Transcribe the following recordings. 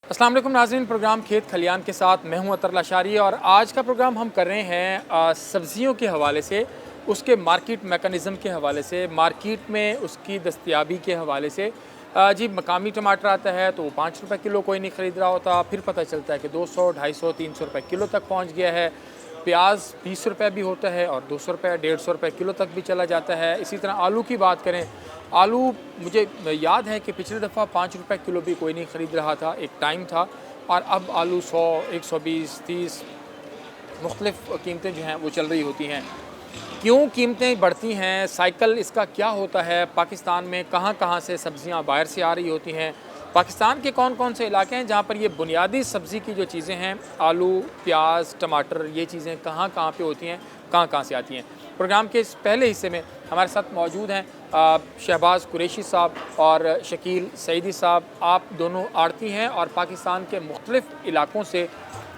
अस्सलाम वालेकुम नाज़रीन, प्रोग्राम खेत खलियान के साथ मैं हूं अतर लाशारी और आज का प्रोग्राम हम कर रहे हैं सब्ज़ियों के हवाले से, उसके मार्केट मेकनिज़म के हवाले से, मार्केट में उसकी दस्तयाबी के हवाले से। जी, मकामी टमाटर आता है तो वो 5 रुपये किलो कोई नहीं ख़रीद रहा होता, फिर पता चलता है कि 200, 250, 300 रुपये किलो तक पहुँच गया है। प्याज 20 रुपये भी होता है और 200 रुपये, 150 रुपये किलो तक भी चला जाता है। इसी तरह आलू की बात करें, आलू मुझे याद है कि पिछले दफ़ा 5 रुपये किलो भी कोई नहीं ख़रीद रहा था, एक टाइम था, और अब आलू 100, 120, 30 मुख्तलिफ़ कीमतें जो हैं वो चल रही होती हैं। क्यों कीमतें बढ़ती हैं, साइकिल इसका क्या होता है, पाकिस्तान में कहाँ कहाँ से सब्ज़ियाँ बाहर से आ रही होती हैं, पाकिस्तान के कौन कौन से इलाके हैं जहाँ पर ये बुनियादी सब्ज़ी की जो चीज़ें हैं, आलू, प्याज, टमाटर, ये चीज़ें कहाँ कहाँ पे होती हैं, कहाँ कहाँ से आती हैं। प्रोग्राम के इस पहले हिस्से में हमारे साथ मौजूद हैं शहबाज कुरैशी साहब और शकील सईदी साहब। आप दोनों आड़ती हैं और पाकिस्तान के मुख्तलिफ़ इलाकों से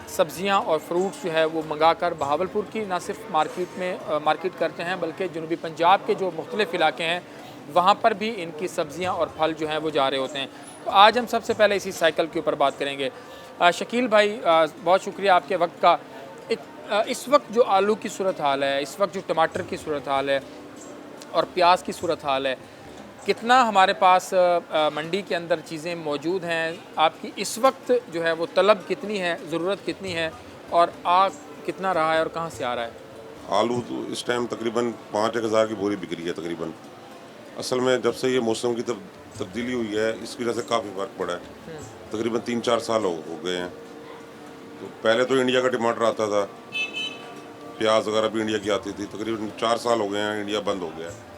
सब्ज़ियाँ और फ्रूट्स जो है वो मंगा कर बहावलपुर की ना सिर्फ मार्केट में मार्केट करते हैं, बल्कि जनूबी पंजाब के जो मुख्तलिफ़ इलाके हैं वहाँ पर भी इनकी सब्ज़ियाँ और फल जो हैं वो जा रहे होते हैं। तो आज हम सबसे पहले इसी साइकिल के ऊपर बात करेंगे। शकील भाई, बहुत शुक्रिया आपके वक्त का। इस वक्त जो आलू की सूरत हाल है, इस वक्त जो टमाटर की सूरत हाल है और प्याज की सूरत हाल है, कितना हमारे पास मंडी के अंदर चीज़ें मौजूद हैं, आपकी इस वक्त जो है वो तलब कितनी है, ज़रूरत कितनी है और आ कितना रहा है और कहाँ से आ रहा है? आलू तो इस टाइम तकरीबन 5-1 हज़ार की बोरी बिक रही है तकरीबन। असल में जब से ये मौसम की तब्दीली हुई है, इसकी वजह से काफ़ी फ़र्क पड़ा है। तकरीबन 3-4 साल हो गए हैं। तो पहले तो इंडिया का टमाटर आता था, प्याज वगैरह भी इंडिया की आती थी। तकरीबन 4 साल हो गए हैं, इंडिया बंद हो गया है।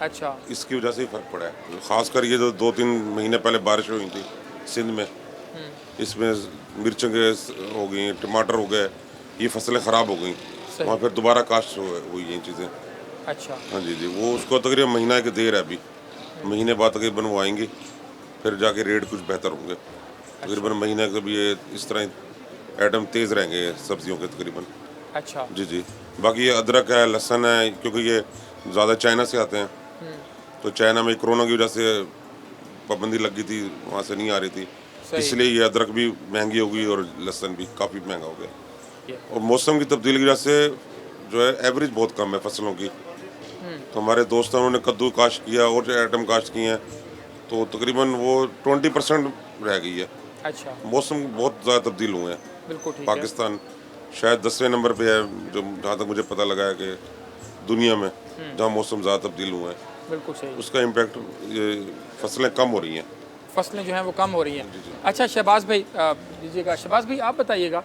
अच्छा। इसकी वजह से ही फ़र्क पड़ा है। ख़ासकर ये जो 2-3 महीने पहले बारिश हुई थी सिंध में, इसमें मिर्चें हो गई, टमाटर हो गए, ये फसलें ख़राब हो गई। वहाँ फिर दोबारा काश्त हुई ये चीज़ें। अच्छा। हाँ जी जी, वो उसको तकरीबन महीना की देर है अभी। महीने बाद तकरीबन वो आएंगे, फिर जाके रेट कुछ बेहतर होंगे। तकरीबन महीने के भी ये इस तरह आइटम तेज़ रहेंगे सब्जियों के तकरीबन। अच्छा। जी जी। बाकी ये अदरक है, लहसुन है, क्योंकि ये ज़्यादा चाइना से आते हैं। तो चाइना में कोरोना की वजह से पाबंदी लग गई थी, वहाँ से नहीं आ रही थी, इसलिए ये अदरक भी महंगी हो गई और लहसुन भी काफ़ी महंगा हो गया। और मौसम की तब्दीली की वजह से जो है एवरेज बहुत कम है फसलों की। तो हमारे दोस्तों ने कद्दू काश्त किया और जो आइटम काश्त किए हैं, तो तकरीबन वो 20% रह गई है। अच्छा। मौसम बहुत ज़्यादा तब्दील हुए हैं। बिल्कुल ठीक है। पाकिस्तान शायद 10वें नंबर पे है, जो जहाँ तक मुझे पता लगा है कि दुनिया में जहाँ मौसम ज़्यादा तब्दील हुए हैं, बिल्कुल सही। उसका इम्पेक्ट ये फसलें कम हो रही हैं। फसलें जो हैं वो कम हो रही हैं। अच्छा शहबाज भाई, दीजिएगा। शहबाज भाई, आप बताइएगा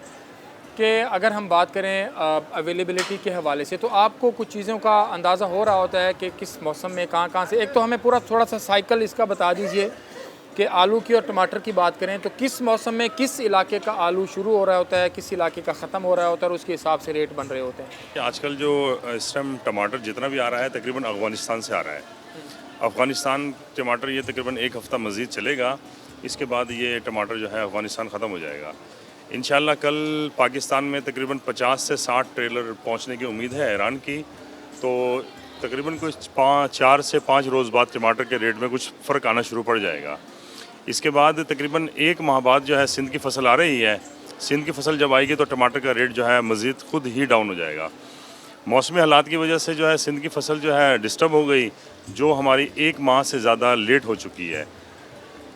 कि अगर हम बात करें अवेलेबिलिटी के हवाले से, तो आपको कुछ चीज़ों का अंदाज़ा हो रहा होता है कि किस मौसम में कहाँ कहाँ से, एक तो हमें पूरा थोड़ा सा साइकिल इसका बता दीजिए कि आलू की और टमाटर की बात करें तो किस मौसम में किस इलाके का आलू शुरू हो रहा होता है, किस इलाके का ख़त्म हो रहा होता है और उसके हिसाब से रेट बन रहे होते हैं। आजकल जो इस टाइम टमाटर जितना भी आ रहा है तकरीबन अफ़गानिस्तान से आ रहा है। अफ़गानिस्तान टमाटर ये तकरीबन 1 हफ़्ता मज़ीद चलेगा, इसके बाद ये टमाटर जो है अफ़गानिस्तान ख़त्म हो जाएगा। इंशाल्लाह कल पाकिस्तान में तकरीबन 50 से 60 ट्रेलर पहुंचने की उम्मीद है ईरान की। तो तकरीबन कुछ 4 से 5 रोज़ बाद टमाटर के रेट में कुछ फ़र्क आना शुरू पड़ जाएगा। इसके बाद तकरीबन 1 माह बाद जो है सिंध की फ़सल आ रही है। सिंध की फ़सल जब आएगी तो टमाटर का रेट जो है मज़ीद खुद ही डाउन हो जाएगा। मौसमी हालात की वजह से जो है सिंध की फ़सल जो है डिस्टर्ब हो गई, जो हमारी 1 माह से ज़्यादा लेट हो चुकी है।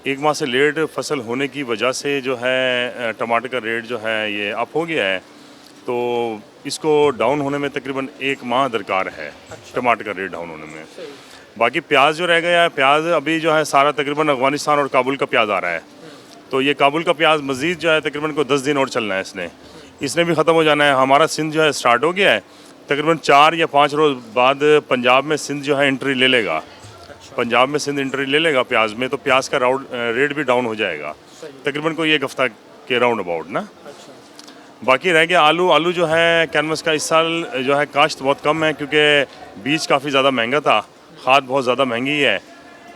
1 माह से लेट फसल होने की वजह से जो है टमाटर का रेट जो है ये अप हो गया है। तो इसको डाउन होने में तकरीबन 1 माह दरकार है। अच्छा। टमाटर का रेट डाउन होने में। बाकी प्याज जो रह गया है, प्याज अभी जो है सारा तकरीबन अफ़गानिस्तान और काबुल का प्याज आ रहा है। तो ये काबुल का प्याज मज़ीद जो है तकरीबन को 10 दिन और चलना है, इसने भी ख़त्म हो जाना है। हमारा सिंध जो है स्टार्ट हो गया है, तकरीबन 4 या 5 रोज़ बाद पंजाब में सिंध जो है एंट्री ले लेगा। पंजाब में सिंध एंट्री ले लेगा प्याज में, तो प्याज का रेट भी डाउन हो जाएगा तकरीबन कोई 1 हफ़्ता के राउंड अबाउट ना। बाकी रह गया आलू। आलू जो है कैनवस का इस साल जो है काश्त बहुत कम है, क्योंकि बीज काफ़ी ज़्यादा महंगा था, खाद बहुत ज़्यादा महंगी है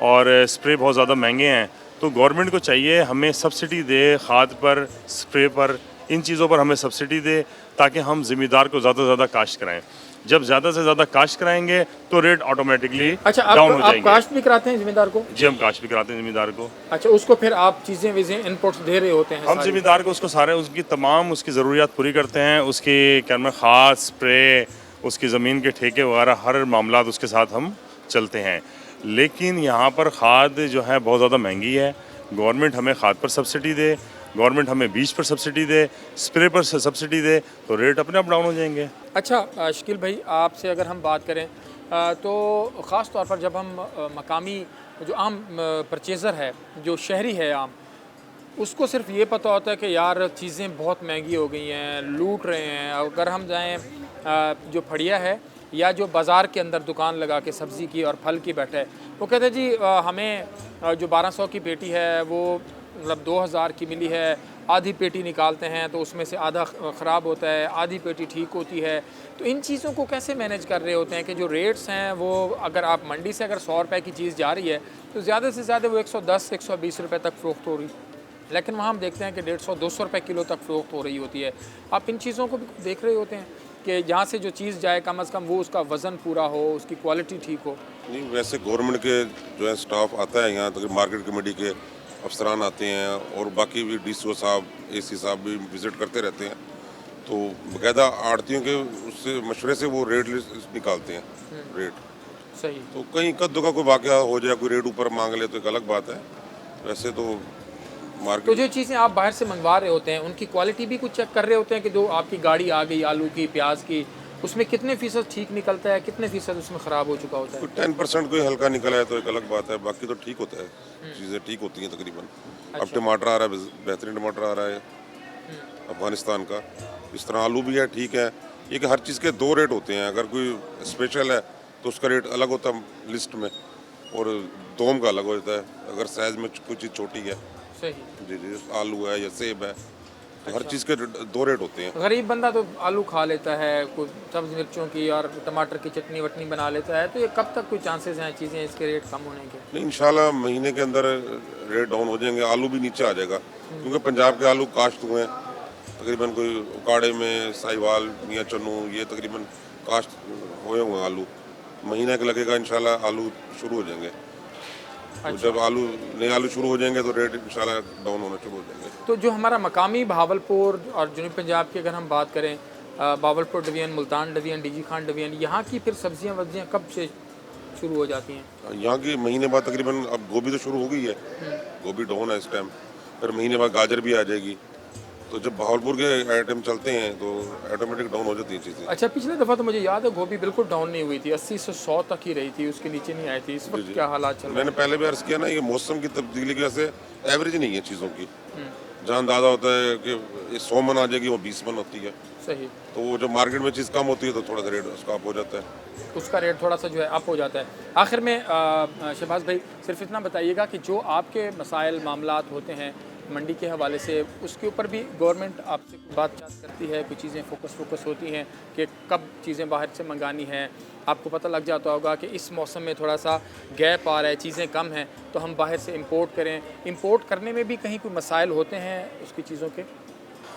और स्प्रे बहुत ज़्यादा महंगे हैं। तो गवर्नमेंट को चाहिए हमें सब्सिडी दे, खाद पर, स्प्रे पर, इन चीज़ों पर हमें सब्सिडी दे, ताकि हम ज़मींदार को ज़्यादा से ज़्यादा काश्त कराएँ। जब ज़्यादा से ज़्यादा काश्त कराएंगे तो रेट ऑटोमेटिकली अच्छा, डाउन हो आप जाएंगे। काश्त भी कराते हैं ज़मींदार को? जी, हम काश्त भी कराते हैं ज़मींदार को। अच्छा, उसको फिर आप चीज़ें वीज़ें इनपुट्स दे रहे होते हैं हम सारी? ज़मींदार को उसको सारे उसकी तमाम उसकी ज़रूरियात पूरी करते हैं। उसकी क्या नाम है, खाद, स्प्रे, उसकी ज़मीन के ठेके वगैरह हर मामला उसके साथ हम चलते हैं। लेकिन यहाँ पर खाद जो है बहुत ज़्यादा महंगी है। गवर्नमेंट हमें खाद पर सब्सिडी दे, गवर्नमेंट हमें बीज पर सब्सिडी दे, स्प्रे पर सब्सिडी दे, तो रेट अपने आप डाउन हो जाएंगे। अच्छा शकील भाई, आपसे अगर हम बात करें तो ख़ास तौर पर जब हम मकामी जो आम परचेज़र है, जो शहरी है आम, उसको सिर्फ ये पता होता है कि यार चीज़ें बहुत महंगी हो गई हैं, लूट रहे हैं। अगर हम जाएं जो फड़िया है या जो बाज़ार के अंदर दुकान लगा के सब्ज़ी की और फल की बैठे, वो कहते हैं जी हमें जो 1200 की पेटी है वो मतलब 2000 की मिली है। आधी पेटी निकालते हैं तो उसमें से आधा ख़राब होता है, आधी पेटी ठीक होती है। तो इन चीज़ों को कैसे मैनेज कर रहे होते हैं कि जो रेट्स हैं वो अगर आप मंडी से अगर 100 रुपये की चीज़ जा रही है तो ज़्यादा से ज़्यादा वो 110-120 रुपये तक फ़रोख्त हो रही, लेकिन वहाँ हम देखते हैं कि 150-200 रुपये किलो तक फ़रोख्त हो रही होती है। आप इन चीज़ों को भी देख रहे होते हैं कि जहाँ से जो चीज़ जाए कम अज़ कम वो उसका वज़न पूरा हो, उसकी क्वालिटी ठीक हो? नहीं, वैसे गवर्नमेंट के जो है स्टाफ आता है यहाँ तक, मार्केट कमेटी के अफसरान आते हैं और बाकी भी DCO साहब, AC साहब भी विज़िट करते रहते हैं। तो बाकायदा आड़तियों के उससे मशवरे से वो रेट लिस्ट निकालते हैं, रेट। सही। तो कहीं कद्दू का कोई वाक़या हो जाए, कोई रेट ऊपर मांग ले तो एक अलग बात है। वैसे तो तो मार्केट जो चीज़ें आप बाहर से मंगवा रहे होते हैं उनकी क्वालिटी भी कुछ चेक कर रहे होते हैं कि जो आपकी गाड़ी आ गई आलू की, प्याज की, उसमें कितने फ़ीसद ठीक निकलता है, कितने फ़ीसद उसमें ख़राब हो चुका होता है? 10% कोई हल्का निकला है तो एक अलग बात है, बाकी तो ठीक होता है, चीज़ें ठीक होती हैं तकरीबन। अब टमाटर आ रहा है, बेहतरीन टमाटर आ रहा है अफ़गानिस्तान का। इस तरह आलू भी है, ठीक है। ये कि हर चीज़ के दो रेट होते हैं। अगर कोई स्पेशल है तो उसका रेट अलग होता है लिस्ट में, और दोम का अलग होता है अगर साइज़ में कोई चीज़ छोटी है। सही। जी जी, आलू है या सेब है, तो हर चीज़ के दो रेट होते हैं। गरीब बंदा तो आलू खा लेता है, कोई सब्ज़ मिर्चों की और टमाटर की चटनी वटनी बना लेता है, तो ये कब तक कोई चांसेस हैं चीज़ें इसके रेट कम होने के? नहीं, इंशाल्लाह महीने के अंदर रेट डाउन हो जाएंगे, आलू भी नीचे आ जाएगा, क्योंकि पंजाब के आलू काश्त हुए हैं तकरीबन, कोई उकाड़े में साहिवाल, मियाँ चन्नू, ये तकरीबन काश्त हुए हैं आलू। महीने का लगेगा, इंशाल्लाह आलू शुरू हो जाएंगे। तो जब नए आलू शुरू हो जाएंगे तो रेट इंशाल्लाह डाउन होना शुरू हो जाएंगे। तो जो हमारा मकामी भावलपुर और जनूबी पंजाब की अगर हम बात करें, Bahawalpur division, Multan division, DG Khan division, यहाँ की फिर सब्जियाँ वब्जियाँ कब से शुरू हो जाती हैं? यहाँ की महीने बाद तकरीबन, अब गोभी तो शुरू हो गई है, गोभी डाउन है इस टाइम, फिर महीने बाद गाजर भी आ जाएगी। तो जब भावलपुर के आइटम चलते हैं तो ऑटोमेटिक डाउन हो जाती हैं चीज़ें। अच्छा, पिछले दफ़ा तो मुझे याद है गोभी बिल्कुल डाउन नहीं हुई थी, 80 से 100 तक ही रही थी, उसके नीचे नहीं आई थी। इस वक्त क्या हालात चल रहे हैं? मैंने पहले भी अर्ज़ किया ना, ये मौसम की तब्दीली की वजह से एवरेज नहीं है चीज़ों की। जहाँ अंदाज़ा होता है कि ये 100 मन आ जाएगी, वो 20 मन होती है। सही। तो वो जब मार्केट में चीज़ कम होती है तो थोड़ा सा रेट उसका अप हो जाता है, उसका रेट थोड़ा सा जो है अप हो जाता है। आखिर में शहबाज भाई सिर्फ इतना बताइएगा कि जो आपके मसाइल मामलात होते हैं मंडी के हवाले से, उसके ऊपर भी गवर्नमेंट आपसे बातचीत करती है, कुछ चीज़ें फोकस होती हैं कि कब चीज़ें बाहर से मंगानी हैं। आपको पता लग जाता होगा कि इस मौसम में थोड़ा सा गैप आ रहा है, चीज़ें कम हैं, तो हम बाहर से इंपोर्ट करें। इंपोर्ट करने में भी कहीं कोई मसाइल होते हैं उसकी चीज़ों के?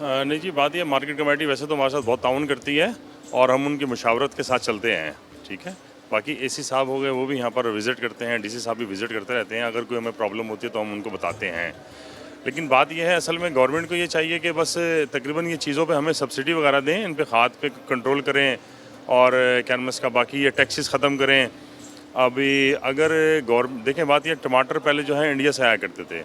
नहीं जी, बात ये मार्केट कमेटी वैसे तो हमारे साथ बहुत ताउन करती है और हम उनकी मुशावरत के साथ चलते हैं, ठीक है। बाकी AC साहब हो गए, वो भी यहाँ पर विज़िट करते हैं, DC साहब भी विज़िट करते रहते हैं। अगर कोई हमें प्रॉब्लम होती है तो हम उनको बताते हैं। लेकिन बात यह है, असल में गवर्नमेंट को ये चाहिए कि बस तकरीबन ये चीज़ों पे हमें सब्सिडी वगैरह दें, इन पे खाद पे कंट्रोल करें और क्या नाम है इसका, बाकी ये टैक्सेस ख़त्म करें। अभी अगर देखें, बात ये, टमाटर पहले जो है इंडिया से आया करते थे,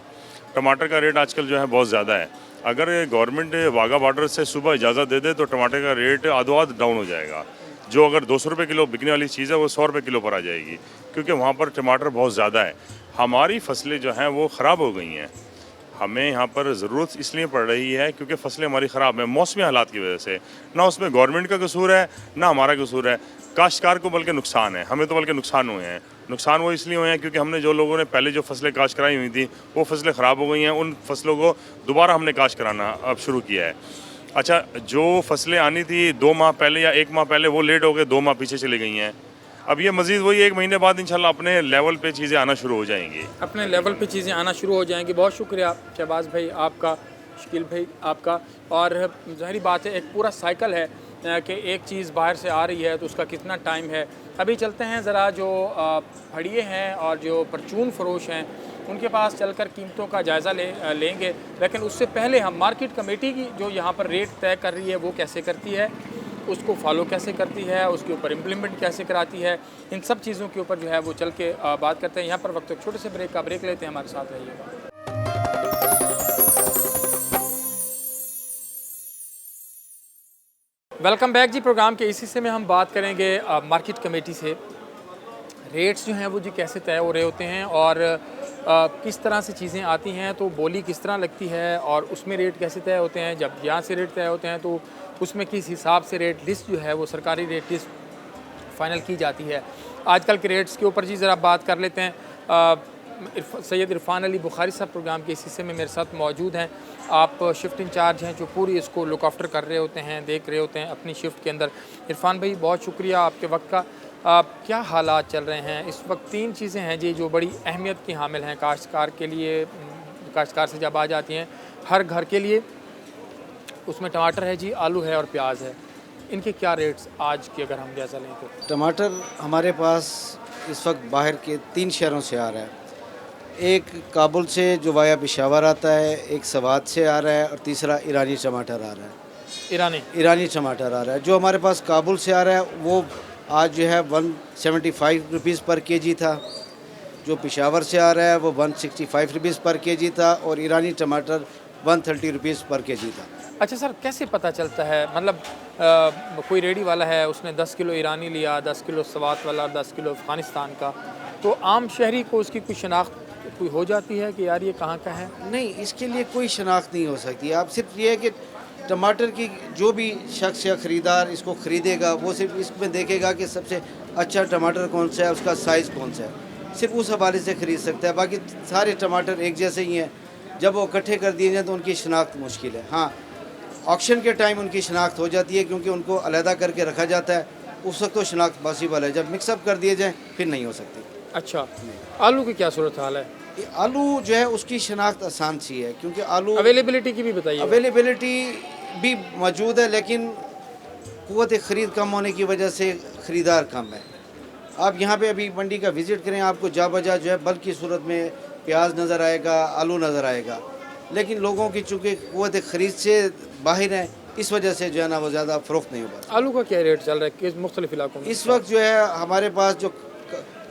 टमाटर का रेट आजकल जो है बहुत ज़्यादा है। अगर गवर्नमेंट वाघा बॉर्डर से सुबह इजाज़त दे दे तो टमाटर का रेट आधो-आध डाउन हो जाएगा। जो अगर 200 रुपये किलो बिकने वाली चीज़ है वो 100 रुपये किलो पर आ जाएगी, क्योंकि वहाँ पर टमाटर बहुत ज़्यादा है। हमारी फसलें जो हैं वो ख़राब हो गई हैं। हमें यहाँ पर ज़रूरत इसलिए पड़ रही है क्योंकि फसलें हमारी ख़राब हैं मौसमी हालात की वजह से। ना उसमें गवर्नमेंट का कसूर है, ना हमारा कसूर है। काश्तकार को बल्कि नुकसान है, हमें तो बल्कि नुकसान हुए हैं। नुकसान वो इसलिए हुए हैं क्योंकि हमने जो लोगों ने पहले जो फसलें काश्त कराई हुई थी वो फसलें ख़राब हो गई हैं। उन फसलों को दोबारा हमने काश्त कराना अब शुरू किया है। अच्छा, जो फसलें आनी थी 2 माह पहले या 1 माह पहले, वो लेट हो गए, 2 माह पीछे चली गई हैं। अब ये मज़ीद वही 1 महीने बाद इंशाल्लाह अपने लेवल पे चीज़ें आना शुरू हो जाएंगी। अपने लेवल पे चीज़ें आना शुरू हो जाएंगी। बहुत शुक्रिया शहबाज भाई आपका, शकील भाई आपका। और ज़ाहिर बात है, एक पूरा साइकिल है कि एक चीज़ बाहर से आ रही है तो उसका कितना टाइम है। अभी चलते हैं ज़रा जो फड़िए हैं और जो परचून फ़रोश हैं उनके पास चलकर कीमतों का जायज़ा लेंगे। लेकिन उससे पहले हम मार्केट कमेटी की जो यहाँ पर रेट तय कर रही है वो कैसे करती है, उसको फॉलो कैसे करती है, उसके ऊपर इम्प्लीमेंट कैसे कराती है, इन सब चीज़ों के ऊपर जो है वो चल के बात करते हैं। यहाँ पर वक्त एक छोटे से ब्रेक लेते हैं, हमारे साथ रहिएगा। वेलकम बैक जी। प्रोग्राम के इसी से में हम बात करेंगे मार्केट कमेटी से रेट्स जो हैं वो जी कैसे तय हो रहे होते हैं और किस तरह से चीज़ें आती हैं, तो बोली किस तरह लगती है और उसमें रेट कैसे तय होते हैं। जब यहाँ से रेट तय होते हैं तो उसमें किस हिसाब से रेट लिस्ट जो है वो सरकारी रेट लिस्ट फाइनल की जाती है। आजकल के रेट्स के ऊपर जी ज़रा बात कर लेते हैं। सैयद इरफान अली बुखारी साहब प्रोग्राम के इस हिस्से में मेरे साथ मौजूद हैं। आप शिफ्ट इंचार्ज हैं जो पूरी इसको लुक आफ्टर कर रहे होते हैं, देख रहे होते हैं अपनी शिफ्ट के अंदर। इरफान भाई बहुत शुक्रिया आपके वक्त का। क्या हालात चल रहे हैं इस वक्त? 3 चीज़ें हैं जी जो बड़ी अहमियत की हामिल हैं काश्तकार के लिए, काश्तकार से जब आ जाती हैं हर घर के लिए। उसमें टमाटर है जी, आलू है और प्याज है। इनके क्या रेट्स आज की अगर हम जायज़ा लें तो? टमाटर हमारे पास इस वक्त बाहर के 3 शहरों से आ रहा है। एक काबुल से जो वाया पेशावर आता है, एक सवात से आ रहा है और तीसरा ईरानी टमाटर आ रहा है। ईरानी टमाटर आ रहा है। जो हमारे पास काबुल से आ रहा है वो आज जो है 175 रुपीज़ पर केजी था। जो पेशावर से आ रहा है वो 165 रुपीज़ पर केजी था और ईरानी टमाटर 130 रुपीज़ पर केजी था। अच्छा सर, कैसे पता चलता है? मतलब कोई रेडी वाला है, उसने 10 किलो ईरानी लिया, 10 किलो सवात वाला, 10 किलो अफ़गानिस्तान का, तो आम शहरी को उसकी कोई शनाख्त कोई हो जाती है कि यार ये कहाँ का है? नहीं, इसके लिए कोई शनाख्त नहीं हो सकती। आप सिर्फ ये है कि टमाटर की जो भी शख्स या ख़रीदार इसको ख़रीदेगा वो सिर्फ इसमें देखेगा कि सबसे अच्छा टमाटर कौन सा है, उसका साइज़ कौन सा है, सिर्फ उस हवाले से ख़रीद सकता है। बाकी सारे टमाटर एक जैसे ही हैं। जब वो इकट्ठे कर दिए जाए तो उनकी शनाख्त मुश्किल है। हाँ, ऑक्शन के टाइम उनकी शनाख्त हो जाती है क्योंकि उनको अलहदा करके रखा जाता है, उस वक्त तो शनाख्त पॉसिबल है। जब मिक्सअप कर दिए जाएँ फिर नहीं हो सकती। अच्छा, आलू की क्या सूरत हाल है? आलू जो है उसकी शनाख्त आसान सी है क्योंकि आलू अवेलेबिलिटी की भी बताइए। अवेलेबिलिटी भी मौजूद है लेकिन क़ुव्वत ख़रीद कम होने की वजह से ख़रीदार कम है। आप यहाँ पे अभी मंडी का विज़िट करें, आपको जा बजा जो है बल्क की सूरत में प्याज नज़र आएगा, आलू नज़र आएगा, लेकिन लोगों की चूँकि क़ुव्वत ख़रीद से बाहर है इस वजह से जो है ना वो ज़्यादा फ़रोख्त नहीं हो पाता। आलू का क्या रेट चल रहा है किस मुख्तलिफ इलाकों में? इस वक्त जो है हमारे पास जो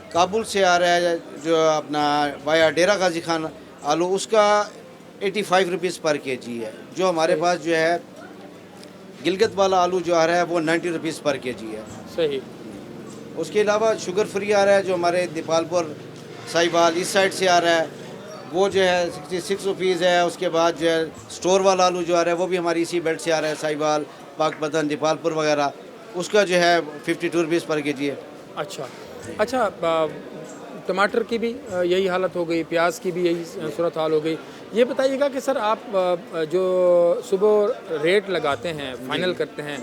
काबुल से आ रहा है जो अपना वाया डेरा गाजी खान आलू, उसका 85 रुपीज़ पर केजी है। जो हमारे पास जो है गिलगित वाला आलू जो आ रहा है वो 90 रुपीज़ पर केजी है। सही। उसके अलावा शुगर फ्री आ रहा है जो हमारे दीपालपुर साहिबाल इस साइड से आ रहा है, वो जो है 66 रुपीज़ है। उसके बाद जो है स्टोर वाला आलू जो आ रहा है वो भी हमारी इसी बेल्ट से आ रहा है, साहिबाल, पाकपतन, दीपालपुर वगैरह, उसका जो है 52 रुपीज़ पर केजी है। अच्छा, टमाटर की भी यही हालत हो गई, प्याज की भी यही सूरत हाल हो गई। ये बताइएगा कि सर आप जो सुबह रेट लगाते हैं, फाइनल करते हैं,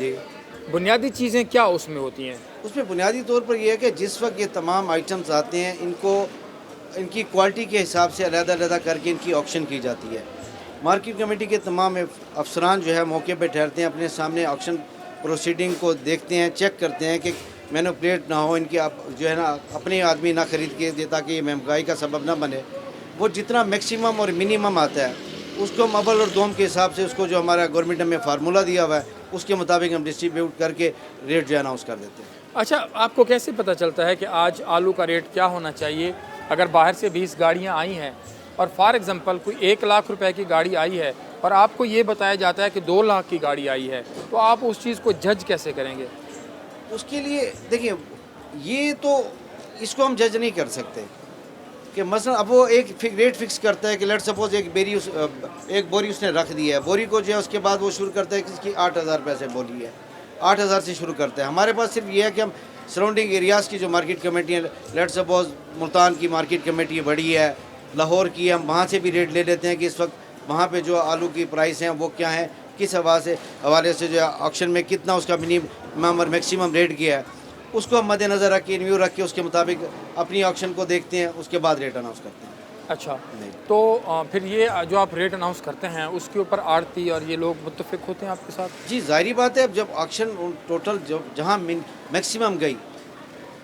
बुनियादी चीज़ें क्या उसमें होती हैं? उसमें बुनियादी तौर पर यह है कि जिस वक्त ये तमाम आइटम्स आते हैं इनको इनकी क्वालिटी के हिसाब से अलग-अलग करके इनकी ऑक्शन की जाती है। मार्केट कमेटी के तमाम अफसरान जो है मौके पर ठहरते हैं, अपने सामने ऑक्शन प्रोसीडिंग को देखते हैं, चेक करते हैं कि मैनिपुलेट ना हो, इनके जो है ना अपने आदमी ना खरीद के दे ताकि ये महंगाई का सबब ना बने। वो जितना मैक्सिमम और मिनिमम आता है उसको हम अव्वल और दोम के हिसाब से उसको जो हमारा गवर्नमेंट में फार्मूला दिया हुआ है उसके मुताबिक हम डिस्ट्रीब्यूट करके रेट जो है अनाउंस कर देते हैं। अच्छा, आपको कैसे पता चलता है कि आज आलू का रेट क्या होना चाहिए? अगर बाहर से 20 गाड़ियाँ आई हैं और फॉर एग्ज़ाम्पल कोई 1 लाख रुपए की गाड़ी आई है और आपको ये बताया जाता है कि 2 लाख की गाड़ी आई है, तो आप उस चीज़ को जज कैसे करेंगे? उसके लिए देखिए, ये तो इसको हम जज नहीं कर सकते कि मसलन अब वो एक रेट फिक्स करता है कि लेट सपोज एक बोरी उसने रख दी है, बोरी को जो है उसके बाद वो शुरू करता है कि इसकी 8,000 पैसे बोली है, 8,000 से शुरू करता है। हमारे पास सिर्फ ये है कि हम सराउंडिंग एरियाज़ की जो मार्केट कमेटी है, लेट सपोज मुल्तान की मार्केट कमेटी बड़ी है, लाहौर की, हम वहाँ से भी रेट ले लेते हैं कि इस वक्त वहाँ पे जो आलू की प्राइस हैं वो क्या है, किस हवाले से जो है ऑक्शन में कितना उसका मिनिमम और मैक्सिमम रेट किया है, उसको हम मद्देनज़र रख के, रिव्यू रख के उसके मुताबिक अपनी ऑक्शन को देखते हैं, उसके बाद रेट अनाउंस करते हैं। अच्छा, नहीं। तो फिर ये जो आप रेट अनाउंस करते हैं उसके ऊपर आड़ती और ये लोग मुत्तफिक होते हैं आपके साथ? जी, ज़ाहिर बात है, अब जब ऑक्शन टोटल जब जहाँ मैक्सिमम गई,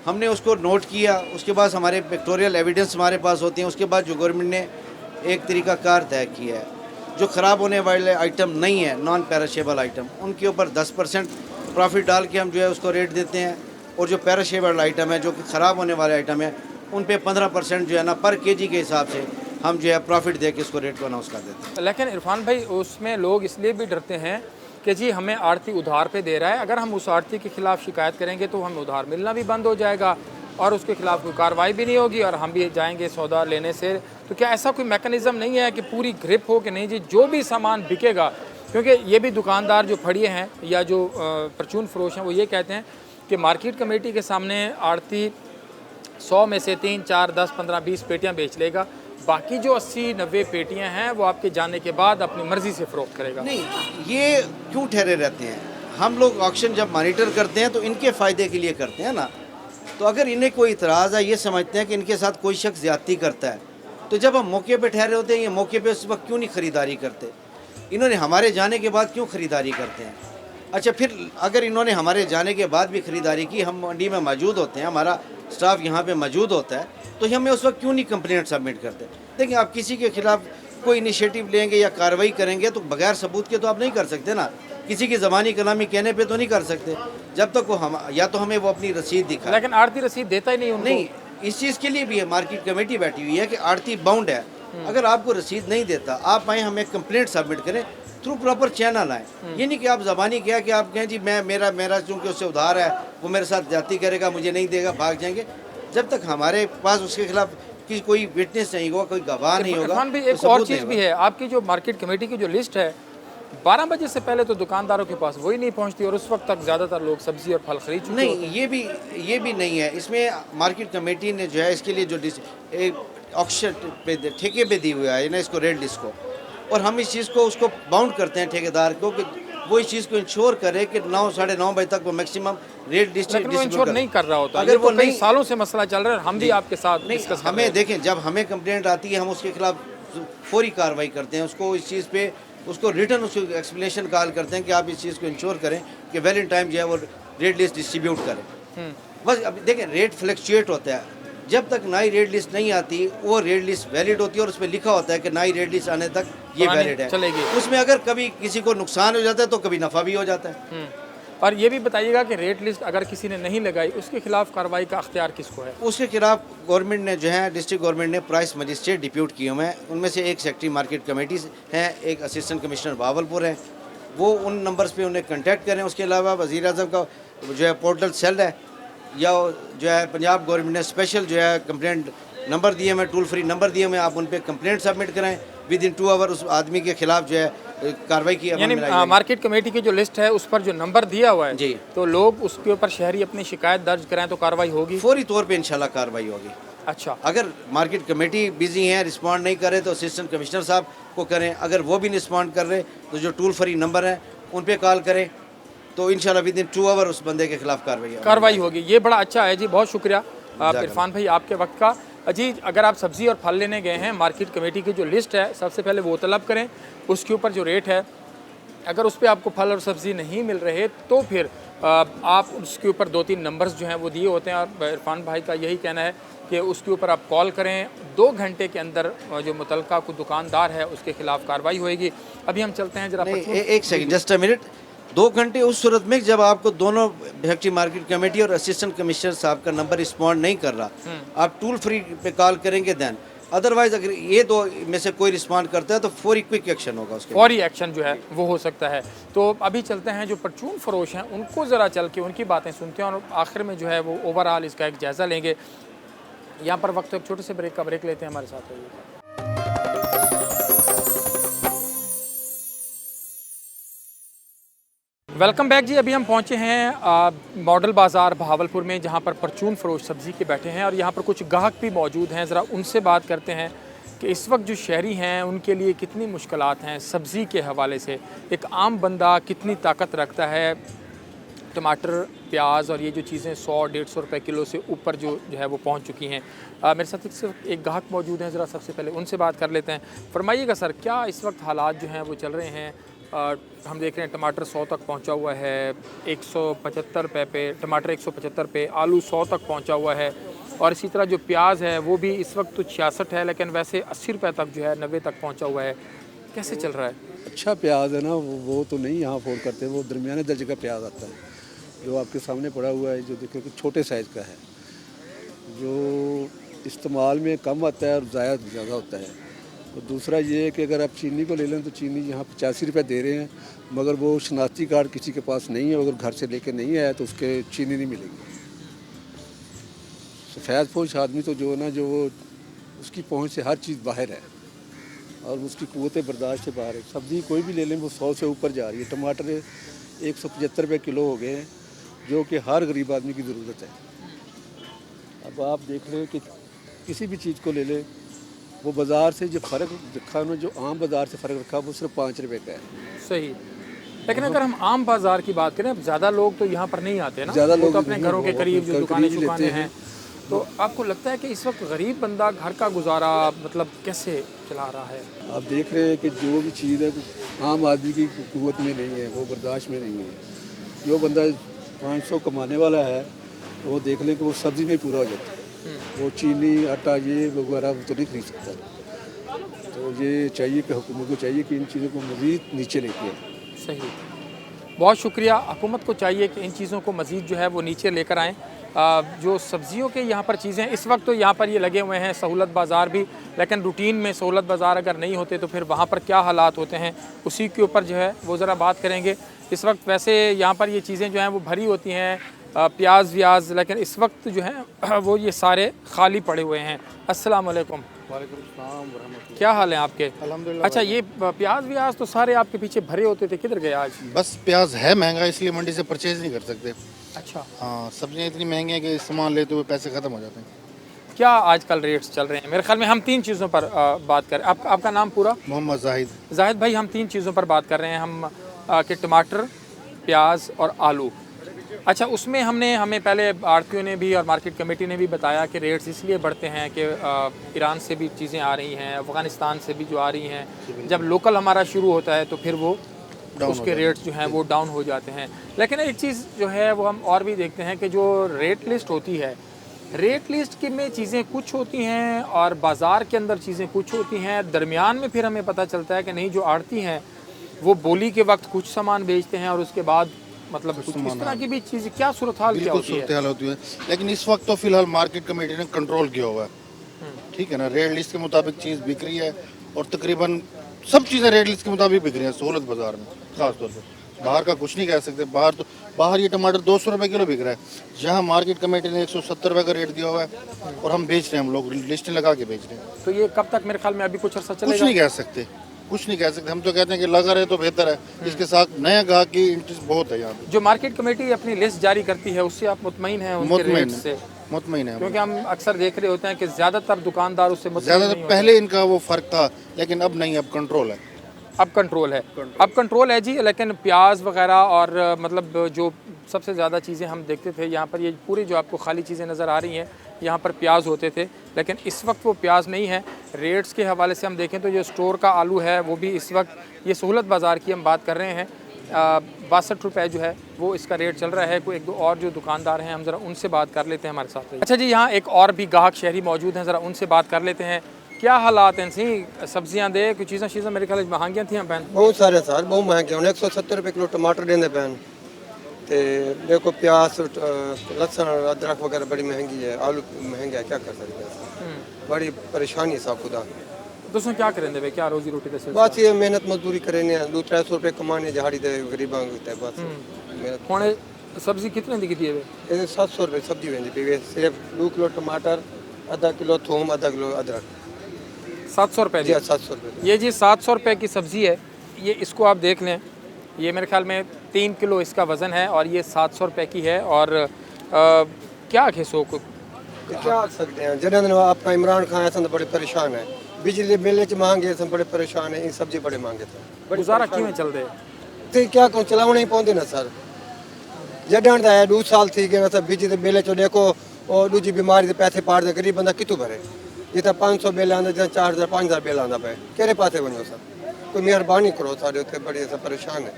हमने उसको नोट किया, उसके बाद हमारे पिक्टोरियल एविडेंस हमारे पास होते हैं, उसके बाद जो गवर्नमेंट ने एक तरीक़ाकार तय किया है, जो ख़राब होने वाले आइटम नहीं है, नॉन पेरिशेबल आइटम, उनके ऊपर 10% प्रॉफिट डाल के हम जो है उसको रेट देते हैं, और जो पेरिशेबल आइटम है, जो कि ख़राब होने वाले आइटम है, उन पे 15% जो है ना पर केजी के हिसाब से हम जो है प्रॉफिट दे के उसको रेट को अनाउंस कर देते हैं। लेकिन इरफान भाई, उसमें लोग इसलिए भी डरते हैं कि जी हमें आड़ती उधार पे दे रहा है, अगर हम उस आड़ती के खिलाफ शिकायत करेंगे तो हमें उधार मिलना भी बंद हो जाएगा और उसके खिलाफ कोई कार्रवाई भी नहीं होगी और हम भी जाएंगे सौदा लेने से। तो क्या ऐसा कोई मैकेनिज़्म नहीं है कि पूरी ग्रिप हो कि नहीं जी जो भी सामान बिकेगा, क्योंकि ये भी दुकानदार जो फड़िए हैं या जो परचून फरोश हैं वो ये कहते हैं कि मार्केट कमेटी के सामने आड़ती 100 में से 3, 4, 10, 15, 20 पेटियाँ बेच लेगा, बाकी जो 80-90 पेटियाँ हैं वो आपके जाने के बाद अपनी मर्ज़ी से फ़रोख्त करेगा। नहीं, ये क्यों ठहरे रहते हैं? हम लोग ऑक्शन जब मॉनिटर करते हैं तो इनके फ़ायदे के लिए करते हैं ना। तो अगर इन्हें कोई इतराज़ है, ये समझते हैं कि इनके साथ कोई शख्स ज़्यादती करता है, तो जब हम मौके पे ठहरे होते हैं, ये मौके पे उस वक्त क्यों नहीं ख़रीदारी करते? इन्होंने हमारे जाने के बाद क्यों ख़रीदारी करते हैं? अच्छा, फिर अगर इन्होंने हमारे जाने के बाद भी ख़रीदारी की, हम मंडी में मौजूद होते हैं, हमारा स्टाफ यहाँ पे मौजूद होता है, तो हमें उस वक्त क्यों नहीं कंप्लेंट सबमिट करते? देखिए, आप किसी के खिलाफ कोई इनिशिएटिव लेंगे या कार्रवाई करेंगे तो बगैर सबूत के तो आप नहीं कर सकते ना। किसी की ज़बानी कलामी कहने पे तो नहीं कर सकते, जब तक वो हम या तो हमें वो अपनी रसीद दिखाए। लेकिन आड़ती रसीद देता ही नहीं उनको। नहीं, इस चीज़ के लिए भी है मार्केट कमेटी बैठी हुई है कि आड़ती बाउंड है, अगर आपको रसीद नहीं देता, आप आए हमें कंप्लेंट सबमिट करें थ्रू प्रॉपर चैनल आए। ये नहीं कि आप ज़बानी क्या कि आप कहें जी मेरा चूँकि उससे उधार है, वो मेरे साथ जाती करेगा, मुझे नहीं देगा, भाग जाएंगे। जब तक हमारे पास उसके खिलाफ कि कोई विटनेस नहीं होगा, कोई गवाह नहीं होगा। इरफान भाई, तो एक और सबूत चीज़ नहीं भी होगा। है, आपकी जो मार्केट कमेटी की जो लिस्ट है 12 बजे से पहले तो दुकानदारों के पास वही नहीं पहुंचती और उस वक्त तक ज़्यादातर लोग सब्जी और फल खरीद चुके होते नहीं, हैं। ये भी नहीं है। इसमें मार्केट कमेटी ने जो है इसके लिए जो ऑक्शन पे ठेके पे दी हुआ है ना इसको, रेड लिस्ट को, और हम इस चीज़ को उसको बाउंड करते हैं ठेकेदार को कि वो इस चीज़ को इंश्योर करे कि 9 साढ़े 9 बजे तक वो मैक्सिमम रेड लिस्ट लेकिन वो इंश्योर नहीं कर रहा होता। अगर ये वो तो कई नहीं, सालों से मसला चल रहा है, हम भी आपके साथ नहीं, डिस्कस कर रहे हमें हैं। देखें, जब हमें कंप्लेंट आती है हम उसके खिलाफ फौरी कार्रवाई करते हैं, उसको इस चीज़ पे उसको रिटर्न उसको एक्सप्लेनेशन कॉल करते हैं कि आप इस चीज़ को इंश्योर करें कि वेल इन टाइम जो है वो रेड लिस्ट डिस्ट्रीब्यूट करें। बस अब देखें, रेट फ्लक्चुएट होता है, जब तक नई रेड लिस्ट नहीं आती वो रेड लिस्ट वैलिड होती है और उस पर लिखा होता है कि नई रेड लिस्ट आने तक ये पुरानी वैलिड है चलेगी। उसमें अगर कभी किसी को नुकसान हो जाता है तो कभी नफ़ा भी हो जाता है। और ये भी बताइएगा कि रेट लिस्ट अगर किसी ने नहीं लगाई उसके खिलाफ कार्रवाई का अख्तियार किसको है? उसके खिलाफ गवर्नमेंट ने जो है, डिस्ट्रिक्ट गवर्नमेंट ने प्राइस मजिस्ट्रेट डिप्यूट किए हुए हैं, उनमें से एक सेक्रेटरी मार्केट कमेटी हैं, एक असिस्टेंट कमिश्नर बावलपुर है, वो उन नंबर्स पे उन्हें कांटेक्ट करें। उसके अलावा वज़ीर आज़म का जो है पोर्टल सेल है, या जो है पंजाब गवर्नमेंट ने स्पेशल जो है कंप्लेंट नंबर दिए हुए, टोल फ्री नंबर दिए हुए, आप उन पर कंप्लेंट सबमिट कराएं, विद इन 2 आवर उस आदमी के खिलाफ जो है कार्रवाई की। यानी मार्केट कमेटी की जो लिस्ट है उस पर जो नंबर दिया हुआ है जी, तो लोग उसके ऊपर शहरी अपनी शिकायत दर्ज कराएं तो कार्रवाई होगी फौरी तौर पे इंशाल्लाह कार्रवाई होगी। अच्छा, अगर मार्केट कमेटी बिजी है, रिस्पॉन्ड नहीं करे तो असिस्टेंट कमिश्नर साहब को करें, अगर वो भी रिस्पॉन्ड कर रहे तो जो टोल फ्री नंबर है उन पे कॉल करें, तो इंशाल्लाह विद इन 2 आवर उस बंदे के खिलाफ कार्रवाई होगी। ये बड़ा अच्छा है जी, बहुत शुक्रिया इरफान भाई आपके वक्त का। जी, अगर आप सब्ज़ी और फल लेने गए हैं, मार्केट कमेटी की जो लिस्ट है सबसे पहले वो तलब करें, उसके ऊपर जो रेट है अगर उस पर आपको फल और सब्ज़ी नहीं मिल रहे तो फिर आप उसके ऊपर 2-3 नंबर्स जो हैं वो दिए होते हैं और इरफान भाई का यही कहना है कि उसके ऊपर आप कॉल करें, 2 घंटे के अंदर जो मुतलका को दुकानदार है उसके खिलाफ कार्रवाई होएगी। अभी हम चलते हैं जरा एक सेकंड, जस्ट अ मिनट। 2 घंटे उस सूरत में जब आपको दोनों फैक्ट्री मार्केट कमेटी और असिस्टेंट कमिश्नर साहब का नंबर रिस्पॉन्ड नहीं कर रहा, आप टोल फ्री पे कॉल करेंगे देन। अदरवाइज अगर ये 2 में से कोई रिस्पॉन्ड करता है तो फौरी क्विक एक्शन होगा, उसके फौरी एक्शन जो है वो हो सकता है। तो अभी चलते हैं जो परचून फरोश हैं उनको ज़रा चल के उनकी बातें सुनते हैं और आखिर में जो है वो ओवरऑल इसका एक जायज़ा लेंगे। यहाँ पर वक्त एक छोटे से ब्रेक लेते हैं, हमारे साथ रहिएगा। वेलकम बैक जी। अभी हम पहुंचे हैं मॉडल बाज़ार भावलपुर में, जहां पर परचून फरोश सब्ज़ी के बैठे हैं और यहां पर कुछ ग्राहक भी मौजूद हैं। ज़रा उनसे बात करते हैं कि इस वक्त जो शहरी हैं उनके लिए कितनी मुश्किलात हैं सब्ज़ी के हवाले से, एक आम बंदा कितनी ताकत रखता है टमाटर, प्याज और ये जो चीज़ें 100-150 रुपए किलो से ऊपर जो है वो पहुंच चुकी हैं। मेरे साथ एक ग्राहक मौजूद हैं, ज़रा सबसे पहले उनसे बात कर लेते हैं। फरमाइएगा सर, क्या इस वक्त हालात जो हैं वो चल रहे हैं? हम देख रहे हैं टमाटर 100 तक पहुंचा हुआ है, 175 रुपये पे टमाटर, 175 पे आलू 100 तक पहुंचा हुआ है, और इसी तरह जो प्याज है वो भी इस वक्त तो 66 है, लेकिन वैसे 80 रुपये तक जो है 90 तक पहुंचा हुआ है। कैसे चल रहा है? अच्छा प्याज है ना, वो तो नहीं यहाँ अफोर्ड करते, वो दरमियाने दर्जे का प्याज आता है जो आपके सामने पड़ा हुआ है, जो देखो कि छोटे साइज़ का है, जो इस्तेमाल में कम आता है और ज़ाया ज़्यादा होता है। और दूसरा ये है कि अगर आप चीनी को ले लें तो चीनी यहाँ 85 रुपये दे रहे हैं, मगर वो शनाख्ती कार्ड किसी के पास नहीं है, अगर घर से लेके नहीं आया तो उसके चीनी नहीं मिलेगी। सफ़ेद पोश आदमी तो जो है ना, जो वो उसकी पहुँच से हर चीज़ बाहर है और उसकी क़ुव्वत बर्दाश्त से बाहर है। सब्ज़ी कोई भी ले लें वो 100 से ऊपर जा रही है। टमाटर 175 रुपये किलो हो गए हैं, जो कि हर गरीब आदमी की ज़रूरत है। अब आप देख लें कि किसी भी चीज़ को ले लें, वो बाज़ार से जो फ़र्क रखा उन्होंने, जो आम बाज़ार से फ़र्क रखा वो सिर्फ 5 रुपये का है। सही। लेकिन अगर हम आम बाज़ार की बात करें, अब ज़्यादा लोग तो यहाँ पर नहीं आते ना, ज़्यादा लोग तो अपने घरों के करीब जो दुकानें हैं, तो तो आपको लगता है कि इस वक्त गरीब बंदा घर का गुजारा मतलब कैसे चला रहा है? आप देख रहे हैं कि जो भी चीज़ है आम आदमी की क़ुव्वत में नहीं है, वो बर्दाश्त में नहीं है। जो बंदा 500 कमाने वाला है वो देख लें कि वो सब्ज़ी में पूरा हो जाता है, वो चीनी, आटा, ये वगैरह वो तो नहीं खरीद सकता। तो ये चाहिए कि हुकूमत को चाहिए कि इन चीज़ों को मज़ीद नीचे लेके आए। सही, बहुत शुक्रिया। हुकूमत को चाहिए कि इन चीज़ों को मज़ीद जो है वो नीचे लेकर आएँ। जो सब्ज़ियों के यहाँ पर चीज़ें इस वक्त तो यहाँ पर ये लगे हुए हैं सहूलत बाज़ार भी, लेकिन रूटीन में सहूलत बाज़ार अगर नहीं होते तो फिर वहाँ पर क्या हालात होते हैं, उसी के ऊपर जो है वो ज़रा बात करेंगे। इस वक्त वैसे यहाँ पर ये चीज़ें जो हैं वो भरी होती हैं, प्याज व्याज, लेकिन इस वक्त जो है वो ये सारे खाली पड़े हुए हैं। अस्सलाम वालेकुम। क्या हाल है आपके? अल्हम्दुलिल्लाह। अच्छा, ये प्याज व्याज तो सारे आपके पीछे भरे होते थे, किधर गए आज? बस प्याज है महंगा, इसलिए मंडी से परचेज नहीं कर सकते। अच्छा, हाँ, सब्जियाँ इतनी महंगी हैं कि सामान लेते हुए पैसे ख़त्म हो जाते हैं। क्या आजकल रेट्स चल रहे हैं? मेरे ख्याल में हम 3 चीज़ों पर बात करें। आपका नाम पूरा? मोहम्मद जाहिद। जाहिद भाई, हम 3 चीज़ों पर बात कर रहे हैं हम, कि टमाटर, प्याज और आलू। अच्छा, उसमें हमें पहले आड़तियों ने भी और मार्केट कमेटी ने भी बताया कि रेट्स इसलिए बढ़ते हैं कि ईरान से भी चीज़ें आ रही हैं, अफ़गानिस्तान से भी जो आ रही हैं, जब लोकल हमारा शुरू होता है तो फिर वो उसके रेट्स जो हैं वो डाउन हो जाते हैं। लेकिन एक चीज़ जो है वो हम और भी देखते हैं कि जो रेट लिस्ट होती है, रेट लिस्ट की में चीज़ें कुछ होती हैं और बाज़ार के अंदर चीज़ें कुछ होती हैं। दरमियान में फिर हमें पता चलता है कि नहीं, जो आड़ती हैं वो बोली के वक्त कुछ सामान बेचते हैं और उसके बाद मतलब कुछ इस तरह की भी चीज़। क्या सूरत हाल क्या होती है? सूरत हाल होती है, लेकिन इस वक्त तो फिलहाल मार्केट कमेटी ने कंट्रोल किया हुआ है, ठीक है ना। रेट लिस्ट के मुताबिक चीज़ बिक रही है और तकरीबन सब चीज़ें रेट लिस्ट के मुताबिक बिक रही हैं सहूलत बाज़ार में, खास तौर पर। बाहर का कुछ नहीं कह सकते, बाहर ये टमाटर 200 रुपये किलो बिक रहा है, जहाँ मार्केट कमेटी ने 170 रुपये का रेट दिया हुआ है और हम बेच रहे हैं, हम लोग लिस्टें लगा के बेच रहे हैं। तो ये कब तक? मेरे ख्याल में अभी कुछ अर्सा चलेगा। कुछ नहीं कह सकते, कुछ नहीं कह सकते। हम तो कहते हैं कि लगा रहे तो बेहतर है। इसके साथ नया ग्राहक की इंटरेस्ट बहुत है यहाँ पे। जो मार्केट कमेटी अपनी लिस्ट जारी करती है उससे आप मुतमईन हैं? उनके रेट से मुतमईन है, क्योंकि हम अक्सर देख रहे होते हैं कि ज़्यादातर दुकानदार उससे मुतमईन ज़्यादातर नहीं होते। पहले इनका वो फ़र्क था, लेकिन अब नहीं, अब कंट्रोल है। अब कंट्रोल है, अब कंट्रोल है जी। लेकिन प्याज वगैरह और मतलब जो सबसे ज़्यादा चीज़ें हम देखते थे यहाँ पर, ये पूरी जो आपको खाली चीज़ें नज़र आ रही हैं, यहाँ पर प्याज होते थे, लेकिन इस वक्त वो प्याज नहीं है। रेट्स के हवाले से हम देखें तो जो स्टोर का आलू है वो भी इस वक्त, ये सहूलत बाज़ार की हम बात कर रहे हैं, 62 रुपये जो है वो इसका रेट चल रहा है। कोई एक दो और जो दुकानदार हैं, हम ज़रा उनसे बात कर लेते हैं हमारे साथ। अच्छा जी, यहाँ एक और भी गाहक शहरी मौजूद हैं, ज़रा उनसे बात कर लेते हैं। क्या हालात हैं सी? सब्जियां दे कुछ चीज़ें मेरे ख्याल महंगियां थी पैन? बहुत सारे सर, बहुत महंगे हैं। 170 रुपये किलो टमाटर देंगे पैन, तो देखो प्याज, लहसुन और अदरक वगैरह बड़ी महंगी है, आलू महंगा है, क्या कर सकते हैं, बड़ी परेशानी है सब खुदा। दोस्तों क्या करें दे, क्या रोजी रोटी दे? बस ये मेहनत मजदूरी करें, 200-300 रुपये कमाने दिहाड़ी दे गरीबा बस मेहनत। हुण सब्जी कितने दी थी? 700 रुपये सब्जी वेंदी पी, सिर्फ 2 किलो टमाटर, आधा किलो थूम, आधा किलो अदरक। 700 रुपये जी 700 रुपये। ये जी 700 रुपये की सब्ज़ी है। ये इसको आप देख लें, ये मेरे ख्याल में 3 किलो इसका वज़न है और ये 700 रुपये की है। और क्या खेसो को क्या कर सकते हैं, जिन्हें आपका इमरान खान ऐसा बड़े परेशान है, बिजली बिल च महंगे थे, बड़े परेशान है, इन सब्जी बड़े महंगे थे। गुजारा क्यों चल रहे? तो क्या कौन चलावना ही पौंदे ना सर, जॾहिं त 2 साल थी गए असां बीजी ते बेले चो देखो और दूजी बीमारी के पैसे पाड़ दे गरीब बंदा कितों भरे जितना 500 बेल आंदा जितना 4000 5000 बेल आंदा पे केरे पासे वनो सा कोई मेहरबानी करो साडे उते बड़ी असां परेशान है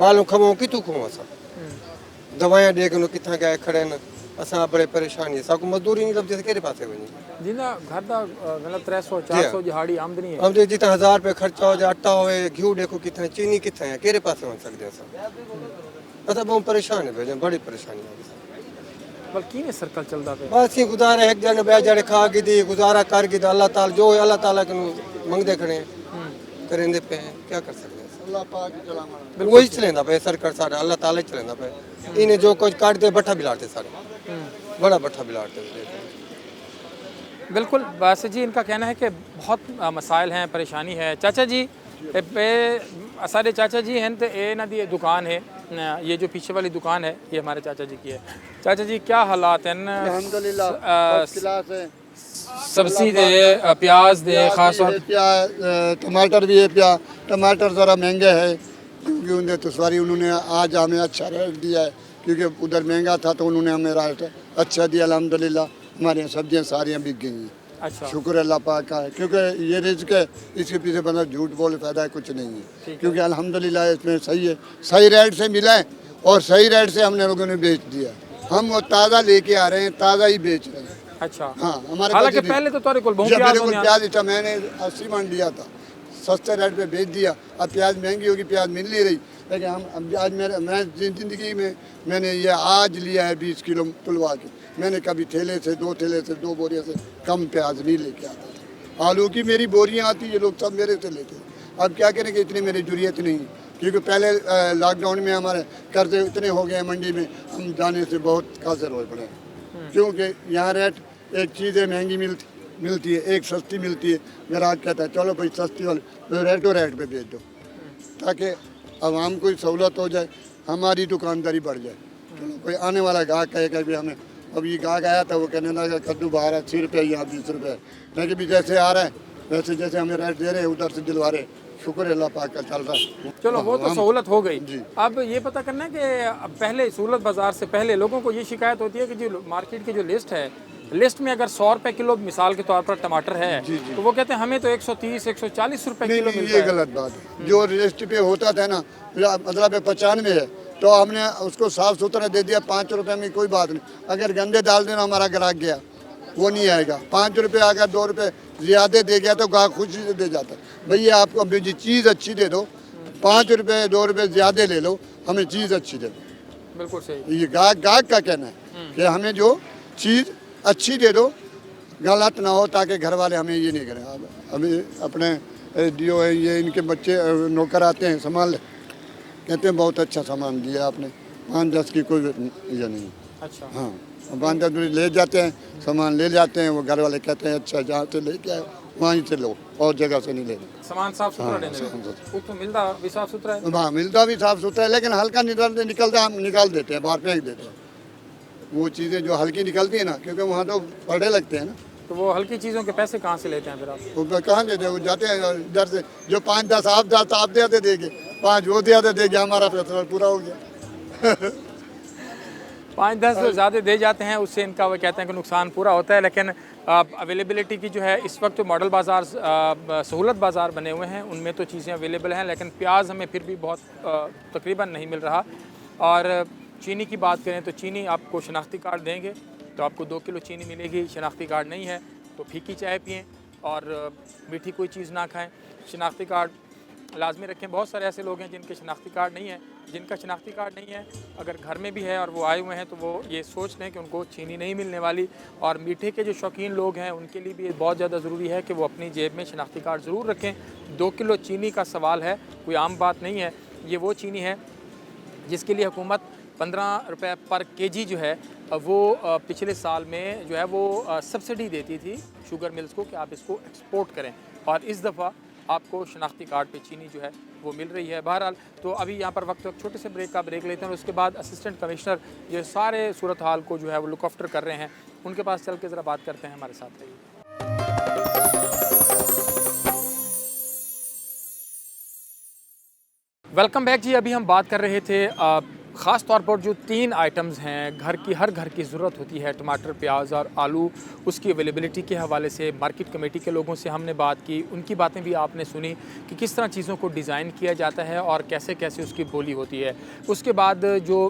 मालूम खमो कितों खमो असां दवाएं दे के किथा गए खड़े न असां बड़े परेशानी है साको मजदूरी नहीं लभदी केरे पासे वनी जिंदा घर दा मतलब 300 400 दिहाड़ी आमदनी है हम तो जितना 1000 रुपए खर्चा हो जाए आटा होए घी देखो कितना चीनी कितना है केरे पासे वन सकदे असां बहुत परेशान है भेजन बड़ी परेशानी है बल्कि ने सर्कल चलदा पे बस ही गुजारा एक जन बे जड़े खा के दी गुजारा कर के अल्लाह ताला जो है अल्लाह ताला के मंगदे खड़े करेंदे पे क्या कर सकते हैं अल्लाह पाक चलाना वही चलेंदा पे सरकार सारा अल्लाह ताला ही चलेंदा पे इन्हें जो कुछ काट दे बट्ठा बिलाते सारे बड़ा बट्ठा बिलाते बिल्कुल बस जी इनका कहना है कि बहुत मसाइल हैं परेशानी है चाचा जी सारे चाचा जी हैं तो ये ना दी दुकान है ये जो पीछे वाली दुकान है ये हमारे चाचा जी की है चाचा जी क्या हालात हैं सब्जी दे प्याज दे खास टमाटर भी है टमाटर ज़रा महंगे है क्योंकि उन्हें तो सारी उन्होंने आज हमें अच्छा रेट दिया है क्योंकि उधर महंगा था तो उन्होंने हमें रेट अच्छा दिया अल्हम्दुलिल्लाह हमारे यहाँ सब्जियाँ सारियाँ बिक गई हैं अच्छा शुक्र अल्लाह पाक का है क्योंकि ये रिस्क है इसके पीछे बंदा झूठ बोले फायदा है कुछ नहीं है क्योंकि अल्हम्दुलिल्लाह इसमें सही है सही रेट से मिला है और सही रेट से हमने लोगों ने बेच दिया हम वो ताज़ा लेके आ रहे हैं ताज़ा ही बेच रहे हैं अच्छा हाँ हमारे हालांकि पहले तो तुम्हारे को बहुत मेरे को प्याज था मैंने 80 मन लिया था सस्ते रेट पे बेच दिया अब प्याज महंगी होगी प्याज मिल नहीं रही लेकिन हम आज मैं ज़िंदगी में मैंने ये आज लिया है 20 किलो तुलवा के मैंने कभी ठेले से 2 बोरियाँ से कम प्याज नहीं लेके आता था आलू की मेरी बोरियाँ आती ये लोग सब मेरे से लेते हैं अब क्या करें कि इतनी मेरी जरूरत नहीं क्योंकि पहले लॉकडाउन में हमारे कर्जे इतने हो गए मंडी में हम जाने से बहुत कासर हो पड़े क्योंकि यहाँ रेट एक चीज़ें महंगी मिलती है एक सस्ती मिलती है ग्राहक कहता है चलो भाई सस्ती वाले तो रेट पे बेच दो ताकि आवाम को सहूलत हो जाए हमारी दुकानदारी बढ़ जाए चलो कोई आने वाला ग्राहक कहेगा भी हमें अब ये ग्राहक आया था वो कहने लगा कद्दू बाहर 80 रुपये यहाँ 20 रुपये लेकिन भी जैसे आ रहा है वैसे जैसे हमें रेट दे रहे हैं उधर से दिलवा रहे शुक्र अल्लाह पाक का चल रहा है चलो वो तो सहूलत हो गई अब ये पता करना है कि पहले सहूलत बाज़ार से पहले लोगों को ये शिकायत होती है कि जो मार्केट की जो लिस्ट है लिस्ट में अगर 100 रुपये किलो मिसाल के तौर पर टमाटर है तो वो कहते हैं हमें तो 130 140 रुपये किलो मिलता है। ये गलत बात है जो लिस्ट पे होता था ना मतलब 95 है तो हमने उसको साफ सुथरा दे दिया 5 रुपये में कोई बात नहीं अगर गंदे डाल देना हमारा ग्राहक गया वो नहीं आएगा 5 रुपये अगर 2 रुपये ज़्यादा दे गया तो ग्राहक खुशी से दे जाता है भैया आपको मुझे चीज़ अच्छी दे दो 5 रुपये 2 रुपये ज़्यादा ले लो हमें चीज़ अच्छी दे दो बिल्कुल सही ये ग्राहक का कहना है कि हमें जो चीज़ अच्छी दे दो गलत ना हो ताकि घर वाले हमें ये नहीं करें अभी अपने जो है ये इनके बच्चे नौकर आते हैं सामान कहते हैं बहुत अच्छा सामान दिया आपने 5-10 की कोई ये नहीं अच्छा हाँ 5-10 ले जाते हैं सामान ले जाते हैं वो घर वाले कहते हैं अच्छा जहाँ से लेके आए वहीं से लो और जगह से नहीं लेना सामान साफ सुथरा लेने वो तो मिलता भी साफ सुथरा है हाँ मिलता भी साफ सुथरा है लेकिन हल्का निकलता हम निकाल देते हैं बाहर फेंक देते हैं वो चीज़ें जो हल्की निकलती है ना क्योंकि वहाँ तो पड़े लगते हैं ना तो वो हल्की चीज़ों के पैसे कहाँ से लेते हैं फिर आप वो कहाँ देते हैं वो जाते हैं इधर से जो 5-10 आप देते देंगे 5 वो दिया देंगे हमारा पेट्रोल पूरा हो गया 5-10 ज़्यादा दे जाते हैं उससे इनका वो कहते हैं कि नुकसान पूरा होता है लेकिन अवेलेबिलिटी की जो है इस वक्त मॉडल बाज़ार सहूलत बाज़ार बने हुए हैं उनमें तो चीज़ें अवेलेबल हैं लेकिन प्याज हमें फिर भी बहुत तकरीबन नहीं मिल रहा और चीनी की बात करें तो चीनी आपको शनाख्ती कार्ड देंगे तो आपको 2 किलो चीनी मिलेगी शनाख्ती कार्ड नहीं है तो फीकी चाय पिएँ और मीठी कोई चीज़ ना खाएं शनाख्ती कार्ड लाजमी रखें बहुत सारे ऐसे लोग हैं जिनके शनाख्ती कार्ड नहीं है जिनका शनाख्ती कार्ड नहीं है अगर घर में भी है और वो आए हुए हैं तो वो ये सोच लें कि उनको चीनी नहीं मिलने वाली और मीठे के जो शौकीन लोग हैं उनके लिए भी ये बहुत ज़्यादा ज़रूरी है कि वो अपनी जेब में शनाख्ती कार्ड ज़रूर रखें 2 किलो चीनी का सवाल है कोई आम बात नहीं है ये वो चीनी है जिसके लिए हुकूमत 15 रुपये पर केजी जो है वो पिछले साल में जो है वो सब्सिडी देती थी शुगर मिल्स को कि आप इसको एक्सपोर्ट करें और इस दफ़ा आपको शनाख्ती कार्ड पे चीनी जो है वो मिल रही है। बहरहाल तो अभी यहाँ पर वक्त छोटे से ब्रेक का ब्रेक लेते हैं और उसके बाद असिस्टेंट कमिश्नर ये सारे सूरत हाल को जो है वो लुक आफ्टर कर रहे हैं उनके पास चल के ज़रा बात करते हैं हमारे साथ रहिए। वेलकम बैक जी। अभी हम बात कर रहे थे ख़ास तौर पर जो 3 आइटम्स हैं हर घर की ज़रूरत होती है, टमाटर, प्याज और आलू, उसकी अवेलेबिलिटी के हवाले से मार्केट कमेटी के लोगों से हमने बात की, उनकी बातें भी आपने सुनी कि किस तरह चीज़ों को डिज़ाइन किया जाता है और कैसे कैसे उसकी बोली होती है। उसके बाद जो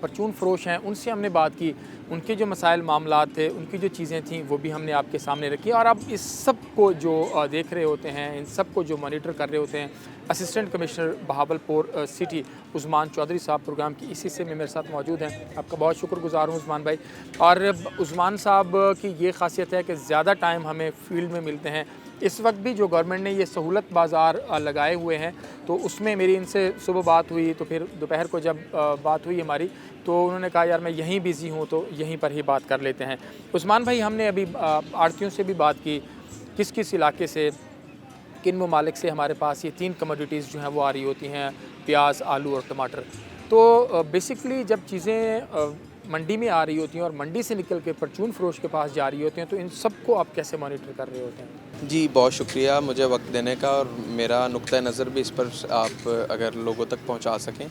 परचून फ़रोश हैं उनसे हमने बात की, उनके जो मसाइल मामलात थे, उनकी जो चीज़ें थीं वो भी हमने आपके सामने रखी। और अब इस सब को जो देख रहे होते हैं, इन सब को जो मॉनिटर कर रहे होते हैं assistant commissioner Bahawalpur city Usman Chaudhry साहब प्रोग्राम की इस हिस्से में मेरे साथ मौजूद हैं। आपका बहुत शुक्रगुज़ार हूँ उस्मान भाई। और उस्मान साहब की ये खासियत है कि ज़्यादा टाइम हमें फील्ड में मिलते हैं। इस वक्त भी जो गवर्नमेंट ने ये सहूलत बाज़ार लगाए हुए हैं तो उसमें मेरी इनसे सुबह बात हुई, तो फिर दोपहर को जब बात हुई हमारी तो उन्होंने कहा यार मैं यहीं बिज़ी हूँ तो यहीं पर ही बात कर लेते हैं। उस्मान भाई, हमने अभी आड़तियों से भी बात की, किस किस इलाके से, किन ममालिक से हमारे पास ये 3 कमोडिटीज़ जो हैं वो आ रही होती हैं, प्याज, आलू और टमाटर। तो बेसिकली जब चीज़ें मंडी में आ रही होती हैं और मंडी से निकल के परचून फ़रोश के पास जा रही होती हैं, तो इन सब को आप कैसे मॉनिटर कर रहे होते हैं? जी, बहुत शुक्रिया मुझे वक्त देने का, और मेरा नुक्ता नज़र भी इस पर आप अगर लोगों तक पहुंचा सकें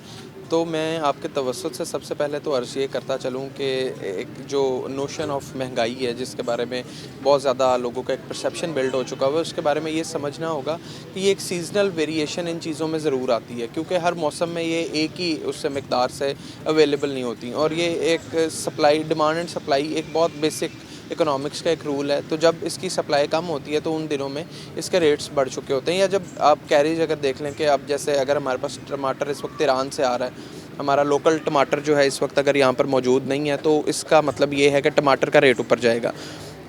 तो मैं आपके तवज्जुह से सबसे पहले तो अर्ज़ ये करता चलूं कि एक जो नोशन ऑफ महंगाई है जिसके बारे में बहुत ज़्यादा लोगों का एक परसेप्शन बिल्ड हो चुका हुआ है, उसके बारे में ये समझना होगा कि ये एक सीज़नल वेरिएशन इन चीज़ों में ज़रूर आती है, क्योंकि हर मौसम में ये एक ही उससे मिक़दार से अवेलेबल नहीं होती। और ये एक सप्लाई, डिमांड एंड सप्लाई एक बहुत बेसिक इकोनॉमिक्स का एक रूल है। तो जब इसकी सप्लाई कम होती है तो उन दिनों में इसके रेट्स बढ़ चुके होते हैं। या जब आप कैरेज अगर देख लें कि अब जैसे अगर हमारे पास टमाटर इस वक्त ईरान से आ रहा है, हमारा लोकल टमाटर जो है इस वक्त अगर यहाँ पर मौजूद नहीं है तो इसका मतलब ये है कि टमाटर का रेट ऊपर जाएगा।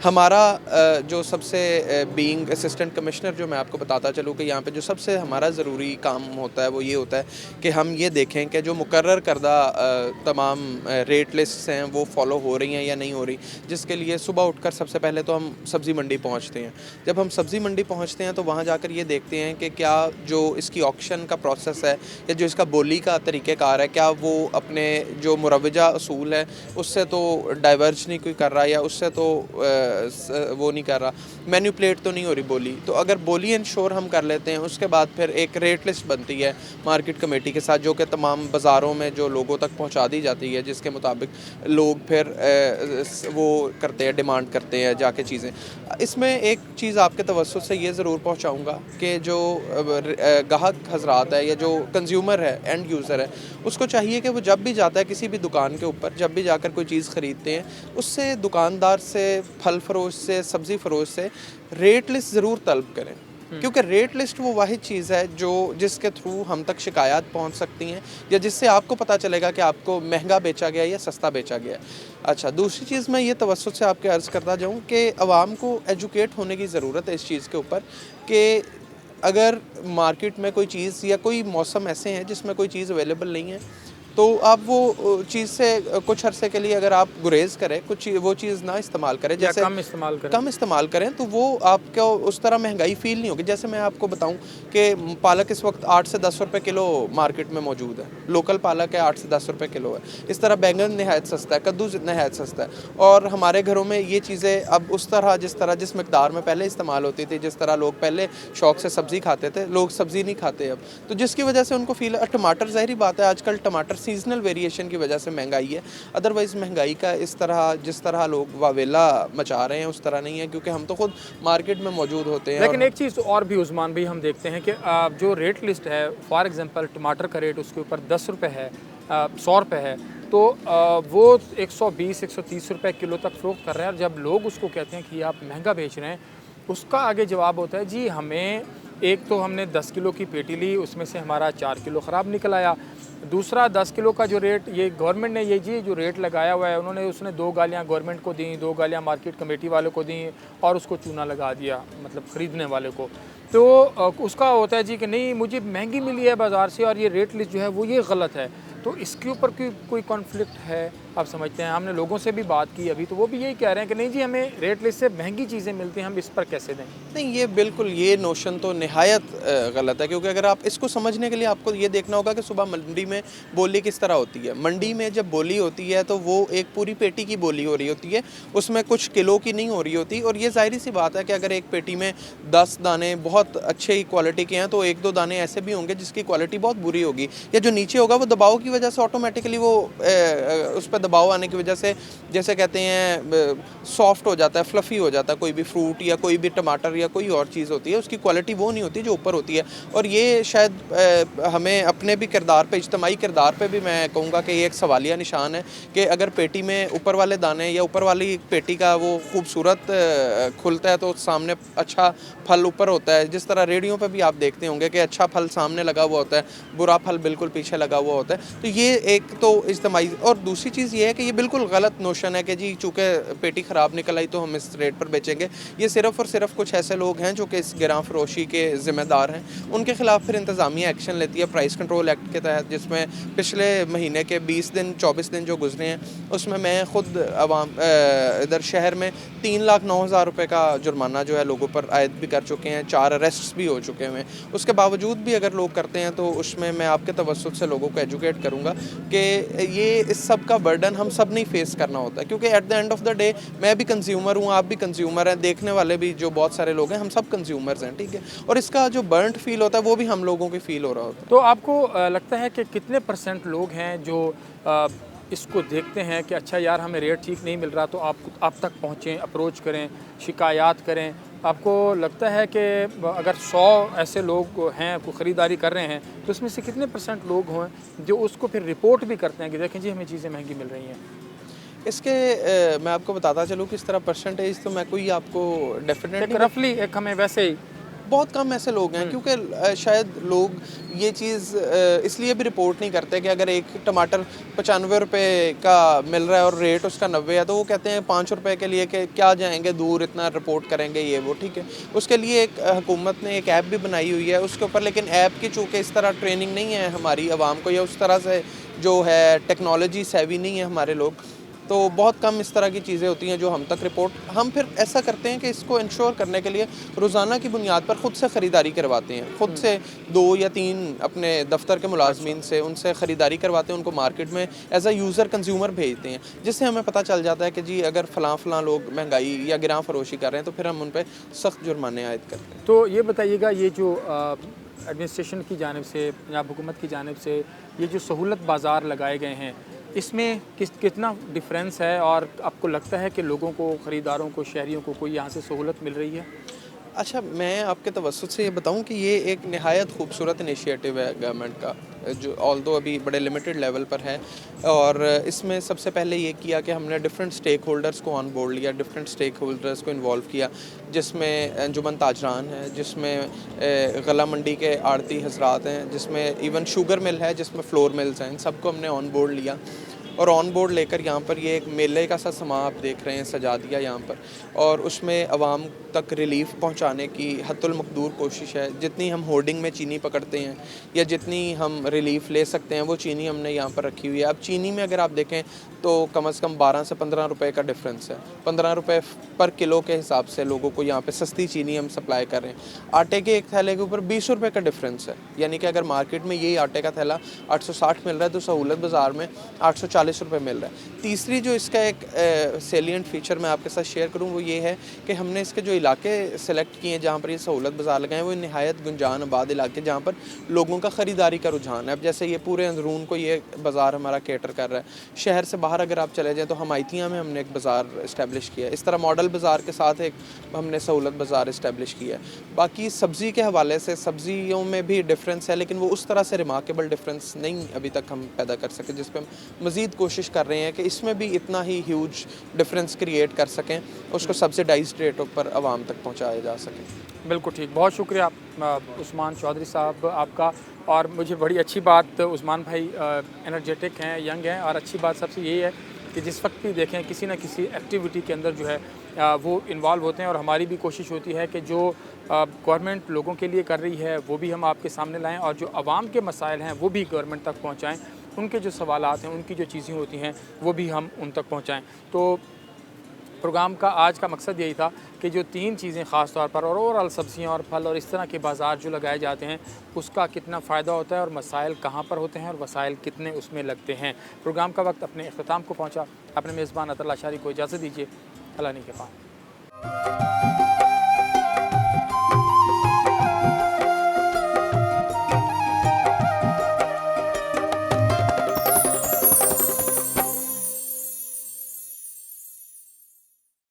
हमारा जो सबसे बीइंग असिस्टेंट कमिश्नर जो मैं आपको बताता चलूँ कि यहाँ पे जो सबसे हमारा ज़रूरी काम होता है वो ये होता है कि हम ये देखें कि जो मुकर्रर करदा तमाम रेट लिस्ट्स हैं वो फॉलो हो रही हैं या नहीं हो रही। जिसके लिए सुबह उठकर सबसे पहले तो हम सब्ज़ी मंडी पहुँचते हैं। जब हम सब्ज़ी मंडी पहुँचते हैं तो वहाँ जाकर ये देखते हैं कि क्या जो इसकी ऑक्शन का प्रोसेस है या जो इसका बोली का तरीक़ेकार है, क्या वो अपने जो मुरवजा असूल है उससे तो डाइवर्ज नहीं कोई कर रहा या उससे तो वो नहीं कर रहा, मैनिपुलेट तो नहीं हो रही बोली। तो अगर बोली इंश्योर हम कर लेते हैं उसके बाद फिर एक रेट लिस्ट बनती है मार्केट कमेटी के साथ जो कि तमाम बाज़ारों में जो लोगों तक पहुंचा दी जाती है, जिसके मुताबिक लोग फिर वो करते हैं, डिमांड करते हैं जाके चीज़ें। इसमें एक चीज़ आपके तवज्जुह से ये ज़रूर पहुँचाऊँगा कि जो गाहक हजरात है या जो कंज्यूमर है, एंड यूज़र है, उसको चाहिए कि वो जब भी जाता है किसी भी दुकान के ऊपर, जब भी जाकर कोई चीज़ ख़रीदते हैं उससे दुकानदार से, फल फरोश से, सब्ज़ी फरोश से रेट लिस्ट ज़रूर तलब करें। क्योंकि रेट लिस्ट वो वाहिद चीज़ है जो जिसके थ्रू हम तक शिकायत पहुंच सकती हैं या जिससे आपको पता चलेगा कि आपको महंगा बेचा गया या सस्ता बेचा गया। अच्छा, दूसरी चीज़ मैं ये तवज्जुह से आपके अर्ज़ करता जाऊँ कि आवाम को एजुकेट होने की ज़रूरत है इस चीज़ के ऊपर कि अगर मार्केट में कोई चीज़ या कोई मौसम ऐसे हैं जिसमें कोई चीज़ अवेलेबल नहीं है तो आप वो चीज़ से कुछ अरसे के लिए अगर आप गुरेज करें, कुछ वो चीज़ ना इस्तेमाल करें, जैसे कम इस्तेमाल करें तो वो आपको उस तरह महंगाई फ़ील नहीं होगी। जैसे मैं आपको बताऊं कि पालक इस वक्त 8 से 10 रुपए किलो मार्केट में मौजूद है, लोकल पालक है 8 से 10 रुपए किलो है। इस तरह बैंगन नहायत सस्ता है, कद्दू नहायत सस्ता है। और हमारे घरों में ये चीज़ें अब उस तरह जिस मकदार में पहले इस्तेमाल होती थी, जिस तरह लोग पहले शौक़ से सब्ज़ी खाते थे, लोग सब्ज़ी नहीं खाते अब, तो जिसकी वजह से उनको फ़ील। टमाटर ज़ाहिर बात है आजकल टमाटर सीजनल वेरिएशन की वजह से महंगाई है, अदरवाइज़ महंगाई का इस तरह जिस तरह लोग वावेला मचा रहे हैं उस तरह नहीं है, क्योंकि हम तो खुद मार्केट में मौजूद होते हैं। लेकिन एक चीज़ और भी उस्मान भाई हम देखते हैं कि जो रेट लिस्ट है, फॉर एग्जांपल टमाटर का रेट उसके ऊपर 10 रुपये है, 100 रुपये है, तो वो 120 130 रुपये किलो तक फ़रोख्त कर रहे हैं। और जब लोग उसको कहते हैं कि आप महंगा बेच रहे हैं, उसका आगे जवाब होता है जी हमें एक तो हमने 10 किलो की पेटी ली, उसमें से हमारा 4 किलो ख़राब निकल आया। दूसरा 10 किलो का जो रेट, ये गवर्नमेंट ने ये जी जो रेट लगाया हुआ है उन्होंने उसने 2 गालियाँ गवर्नमेंट को दी, 2 गालियाँ मार्केट कमेटी वालों को दी और उसको चूना लगा दिया मतलब ख़रीदने वाले को। तो उसका होता है जी कि नहीं मुझे महंगी मिली है बाज़ार से और ये रेट लिस्ट जो है वो ये गलत है। तो इसके ऊपर कोई कॉन्फ्लिक्ट है आप समझते हैं? हमने लोगों से भी बात की अभी, तो वो भी यही कह रहे हैं कि नहीं जी, हमें रेट लिस्ट से महंगी चीज़ें मिलती हैं, हम इस पर कैसे दें? नहीं, ये बिल्कुल ये नोशन तो निहायत गलत है, क्योंकि अगर आप इसको समझने के लिए आपको ये देखना होगा कि सुबह मंडी में बोली किस तरह होती है। मंडी में जब बोली होती है तो वो एक पूरी पेटी की बोली हो रही होती है, उसमें कुछ किलो की नहीं हो रही होती। और ये ज़ाहिर सी बात है कि अगर एक पेटी में 10 दाने बहुत अच्छे क्वालिटी के हैं तो 1-2 दाने ऐसे भी होंगे जिसकी क्वालिटी बहुत बुरी होगी, या जो नीचे होगा वो दबाव की वजह से ऑटोमेटिकली वो उस पर दबाव आने की वजह से, जैसे कहते हैं, सॉफ्ट हो जाता है, फ्लफ़ी हो जाता है। कोई भी फ्रूट या कोई भी टमाटर या कोई और चीज़ होती है, उसकी क्वालिटी वो नहीं होती जो ऊपर होती है। और ये शायद हमें अपने भी किरदार पे, इज्तमाई किरदार पे भी मैं कहूँगा कि ये एक सवालिया निशान है कि अगर पेटी में ऊपर वाले दाने या ऊपर वाली पेटी का वो खूबसूरत खुलता है तो सामने अच्छा फल ऊपर होता है। जिस तरह रेडियो पे भी आप देखते होंगे कि अच्छा फल सामने लगा हुआ होता है, बुरा फल बिल्कुल पीछे लगा हुआ होता है। तो ये एक तो इज्तमाई, और दूसरी चीज़ ये है कि ये बिल्कुल गलत नोशन है कि जी चूँकि पेटी ख़राब निकल आई तो हम इस रेट पर बेचेंगे। ये सिर्फ़ और सिर्फ कुछ ऐसे लोग हैं जो कि इस गिरां फरोशी के ज़िम्मेदार हैं, उनके ख़िलाफ़ फिर इंतज़ामिया एक्शन लेती है प्राइस कंट्रोल एक्ट के तहत, जिसमें पिछले महीने के 20 दिन 24 दिन जो गुजरे हैं उसमें मैं ख़ुद इधर शहर में 3,09,000 रुपये का जुर्माना जो है लोगों पर आयद भी कर चुके हैं, 4 अरेस्ट्स भी हो चुके हैं। उसके बावजूद भी अगर लोग करते हैं तो उसमें मैं आपके तवज्जुह से लोगों को एजुकेट करूँगा कि ये इस सब का बर्डन हम सब नहीं फेस करना होता है, क्योंकि at the end of the day मैं भी कंज्यूमर हूँ, आप भी कंज्यूमर हैं, देखने वाले भी जो बहुत सारे लोग हैं, हम सब कंज्यूमर्स हैं, ठीक है। और इसका जो बर्न्ड फील होता है वो भी हम लोगों की फील हो रहा होता है। तो आपको लगता है कि कितने % लोग हैं जो इसको देखते हैं कि अच्छा यार हमें रेट ठीक नहीं मिल रहा, तो आप तक पहुँचें, अप्रोच करें, शिकायत करें? आपको लगता है कि अगर 100 ऐसे लोग हैं को ख़रीदारी कर रहे हैं तो इसमें से कितने % लोग हों जो उसको फिर रिपोर्ट भी करते हैं कि देखें जी हमें चीज़ें महंगी मिल रही हैं? इसके मैं आपको बताता चलूँ किस तरह परसेंटेज, तो मैं कोई आपको डेफिनेटली रफली एक हमें वैसे ही बहुत कम ऐसे लोग हैं, क्योंकि शायद लोग ये चीज़ इसलिए भी रिपोर्ट नहीं करते कि अगर एक टमाटर 95 रुपये का मिल रहा है और रेट उसका 90 है तो वो कहते हैं 5 रुपये के लिए कि क्या जाएंगे दूर, इतना रिपोर्ट करेंगे ये वो, ठीक है। उसके लिए एक हुकूमत ने एक ऐप भी बनाई हुई है उसके ऊपर, लेकिन ऐप की चूँकि इस तरह ट्रेनिंग नहीं है हमारी आवाम को, या उस तरह से जो है टेक्नोलॉजी सेवी नहीं है हमारे लोग, तो बहुत कम इस तरह की चीज़ें होती हैं जो हम तक रिपोर्ट। हम फिर ऐसा करते हैं कि इसको इंश्योर करने के लिए रोज़ाना की बुनियाद पर ख़ुद से ख़रीदारी करवाते हैं, ख़ुद से 2 या 3 अपने दफ्तर के मुलाजमीन से उनसे ख़रीदारी करवाते हैं, उनको मार्केट में एज अ यूज़र कंज्यूमर भेजते हैं, जिससे हमें पता चल जाता है कि जी अगर फ़लाँ लोग महंगाई या गिरां फरोशी कर रहे हैं तो फिर हम उन पर सख्त जुर्माने आयद करते हैं। तो ये बताइएगा, ये जो एडमिनिस्ट्रेशन की जानिब से, पंजाब हुकूमत की जानिब से ये जो सहूलत बाज़ार लगाए गए हैं, इसमें कितना डिफरेंस है, और आपको लगता है कि लोगों को, ख़रीदारों को, शहरियों को कोई यहाँ से सहूलत मिल रही है? अच्छा, मैं आपके तवज्जुह से ये बताऊं कि ये एक नहायत खूबसूरत इनिशिएटिव है गवर्नमेंट का, जो ऑल्दो अभी बड़े लिमिटेड लेवल पर है। और इसमें सबसे पहले ये किया कि हमने डिफरेंट स्टेक होल्डर्स को ऑन बोर्ड लिया, डिफरेंट स्टेक होल्डर्स को इन्वॉल्व किया, जिसमें अंजुमन ताजरान है, जिसमें गला मंडी के आड़ती हजरात हैं, जिसमें इवन शुगर मिल है, जिसमें फ्लोर मिल्स हैं, इन सबको हमने ऑन बोर्ड लिया। और ऑन बोर्ड लेकर यहाँ पर ये एक मेले का सा समा आप देख रहे हैं सजा दिया यहाँ पर, और उसमें आवाम तक रिलीफ पहुँचाने की हद्दुल मकदूर कोशिश है। जितनी हम होर्डिंग में चीनी पकड़ते हैं या जितनी हम रिलीफ ले सकते हैं वो चीनी हमने यहाँ पर रखी हुई है। अब चीनी में अगर आप देखें तो कम से कम 12 से 15 रुपए का डिफरेंस है, 15 रुपए पर किलो के हिसाब से लोगों को यहाँ पे सस्ती चीनी हम सप्लाई कर रहे हैं। आटे के एक थैले के ऊपर 20 रुपए का डिफरेंस है, यानी कि अगर मार्केट में यही आटे का थैला 860 मिल रहा है तो सहूलत बाज़ार में 840 रुपए मिल रहा है। तीसरी जो इसका एक सेलिएंट फीचर मैं आपके साथ शेयर करूँ वो ये है कि हमने इसके जो इलाके सेलेक्ट किए हैं जहाँ पर ये सहूलत बाज़ार लगाए हैं वो नहायत गुंजान आबाद इलाके जहाँ पर लोगों का ख़रीदारी का रुझान है। अब जैसे ये पूरे अंदरून को ये बाज़ार हमारा केटर कर रहा है। शहर से बाहर अगर आप चले जाएँ तो हमायतिया में हमने एक बाज़ार इस्टेब्लिश किया है। इस तरह मॉडल बाज़ार के साथ एक हमने सहूलत बाज़ार इस्टेब्लिश किया है। बाकी सब्ज़ी के हवाले से सब्ज़ियों में भी डिफरेंस है, लेकिन वो उस तरह से रिमार्केबल डिफरेंस नहीं अभी तक हम पैदा कर सके, जिस पर हम मज़ीद कोशिश कर रहे हैं कि इसमें भी इतना ही ह्यूज डिफरेंस क्रिएट कर सकें, उसको सब्सिडाइज्ड रेटों पर आवाम तक पहुँचाया जा सके। बिल्कुल ठीक, बहुत शुक्रिया उस्मान चौधरी साहब आपका। और मुझे बड़ी अच्छी बात, उस्मान भाई एनर्जेटिक हैं, यंग हैं, और अच्छी बात सबसे यही है कि जिस वक्त भी देखें किसी न किसी एक्टिविटी के अंदर जो है वो इन्वॉल्व होते हैं। और हमारी भी कोशिश होती है कि जो गवर्नमेंट लोगों के लिए कर रही है वो भी हम आपके सामने लाएं, और जो आवाम के मसाइल हैं वो भी गवर्नमेंट तक पहुंचाएं। उनके जो सवालात हैं, उनकी जो चीज़ें होती हैं वो भी हम उन तक पहुँचाएँ। तो प्रोग्राम का आज का मकसद यही था कि जो 3 चीज़ें ख़ास तौर पर और ओवरऑल सब्ज़ियाँ और फल और इस तरह के बाज़ार जो लगाए जाते हैं उसका कितना फ़ायदा होता है और मसाइल कहाँ पर होते हैं और वसाइल कितने उसमें लगते हैं। प्रोग्राम का वक्त अपने अख्ताम को पहुँचा। अपने मेज़बान अतुल्लाह शारी को इजाज़त दीजिए। अल्लाह ने के पास।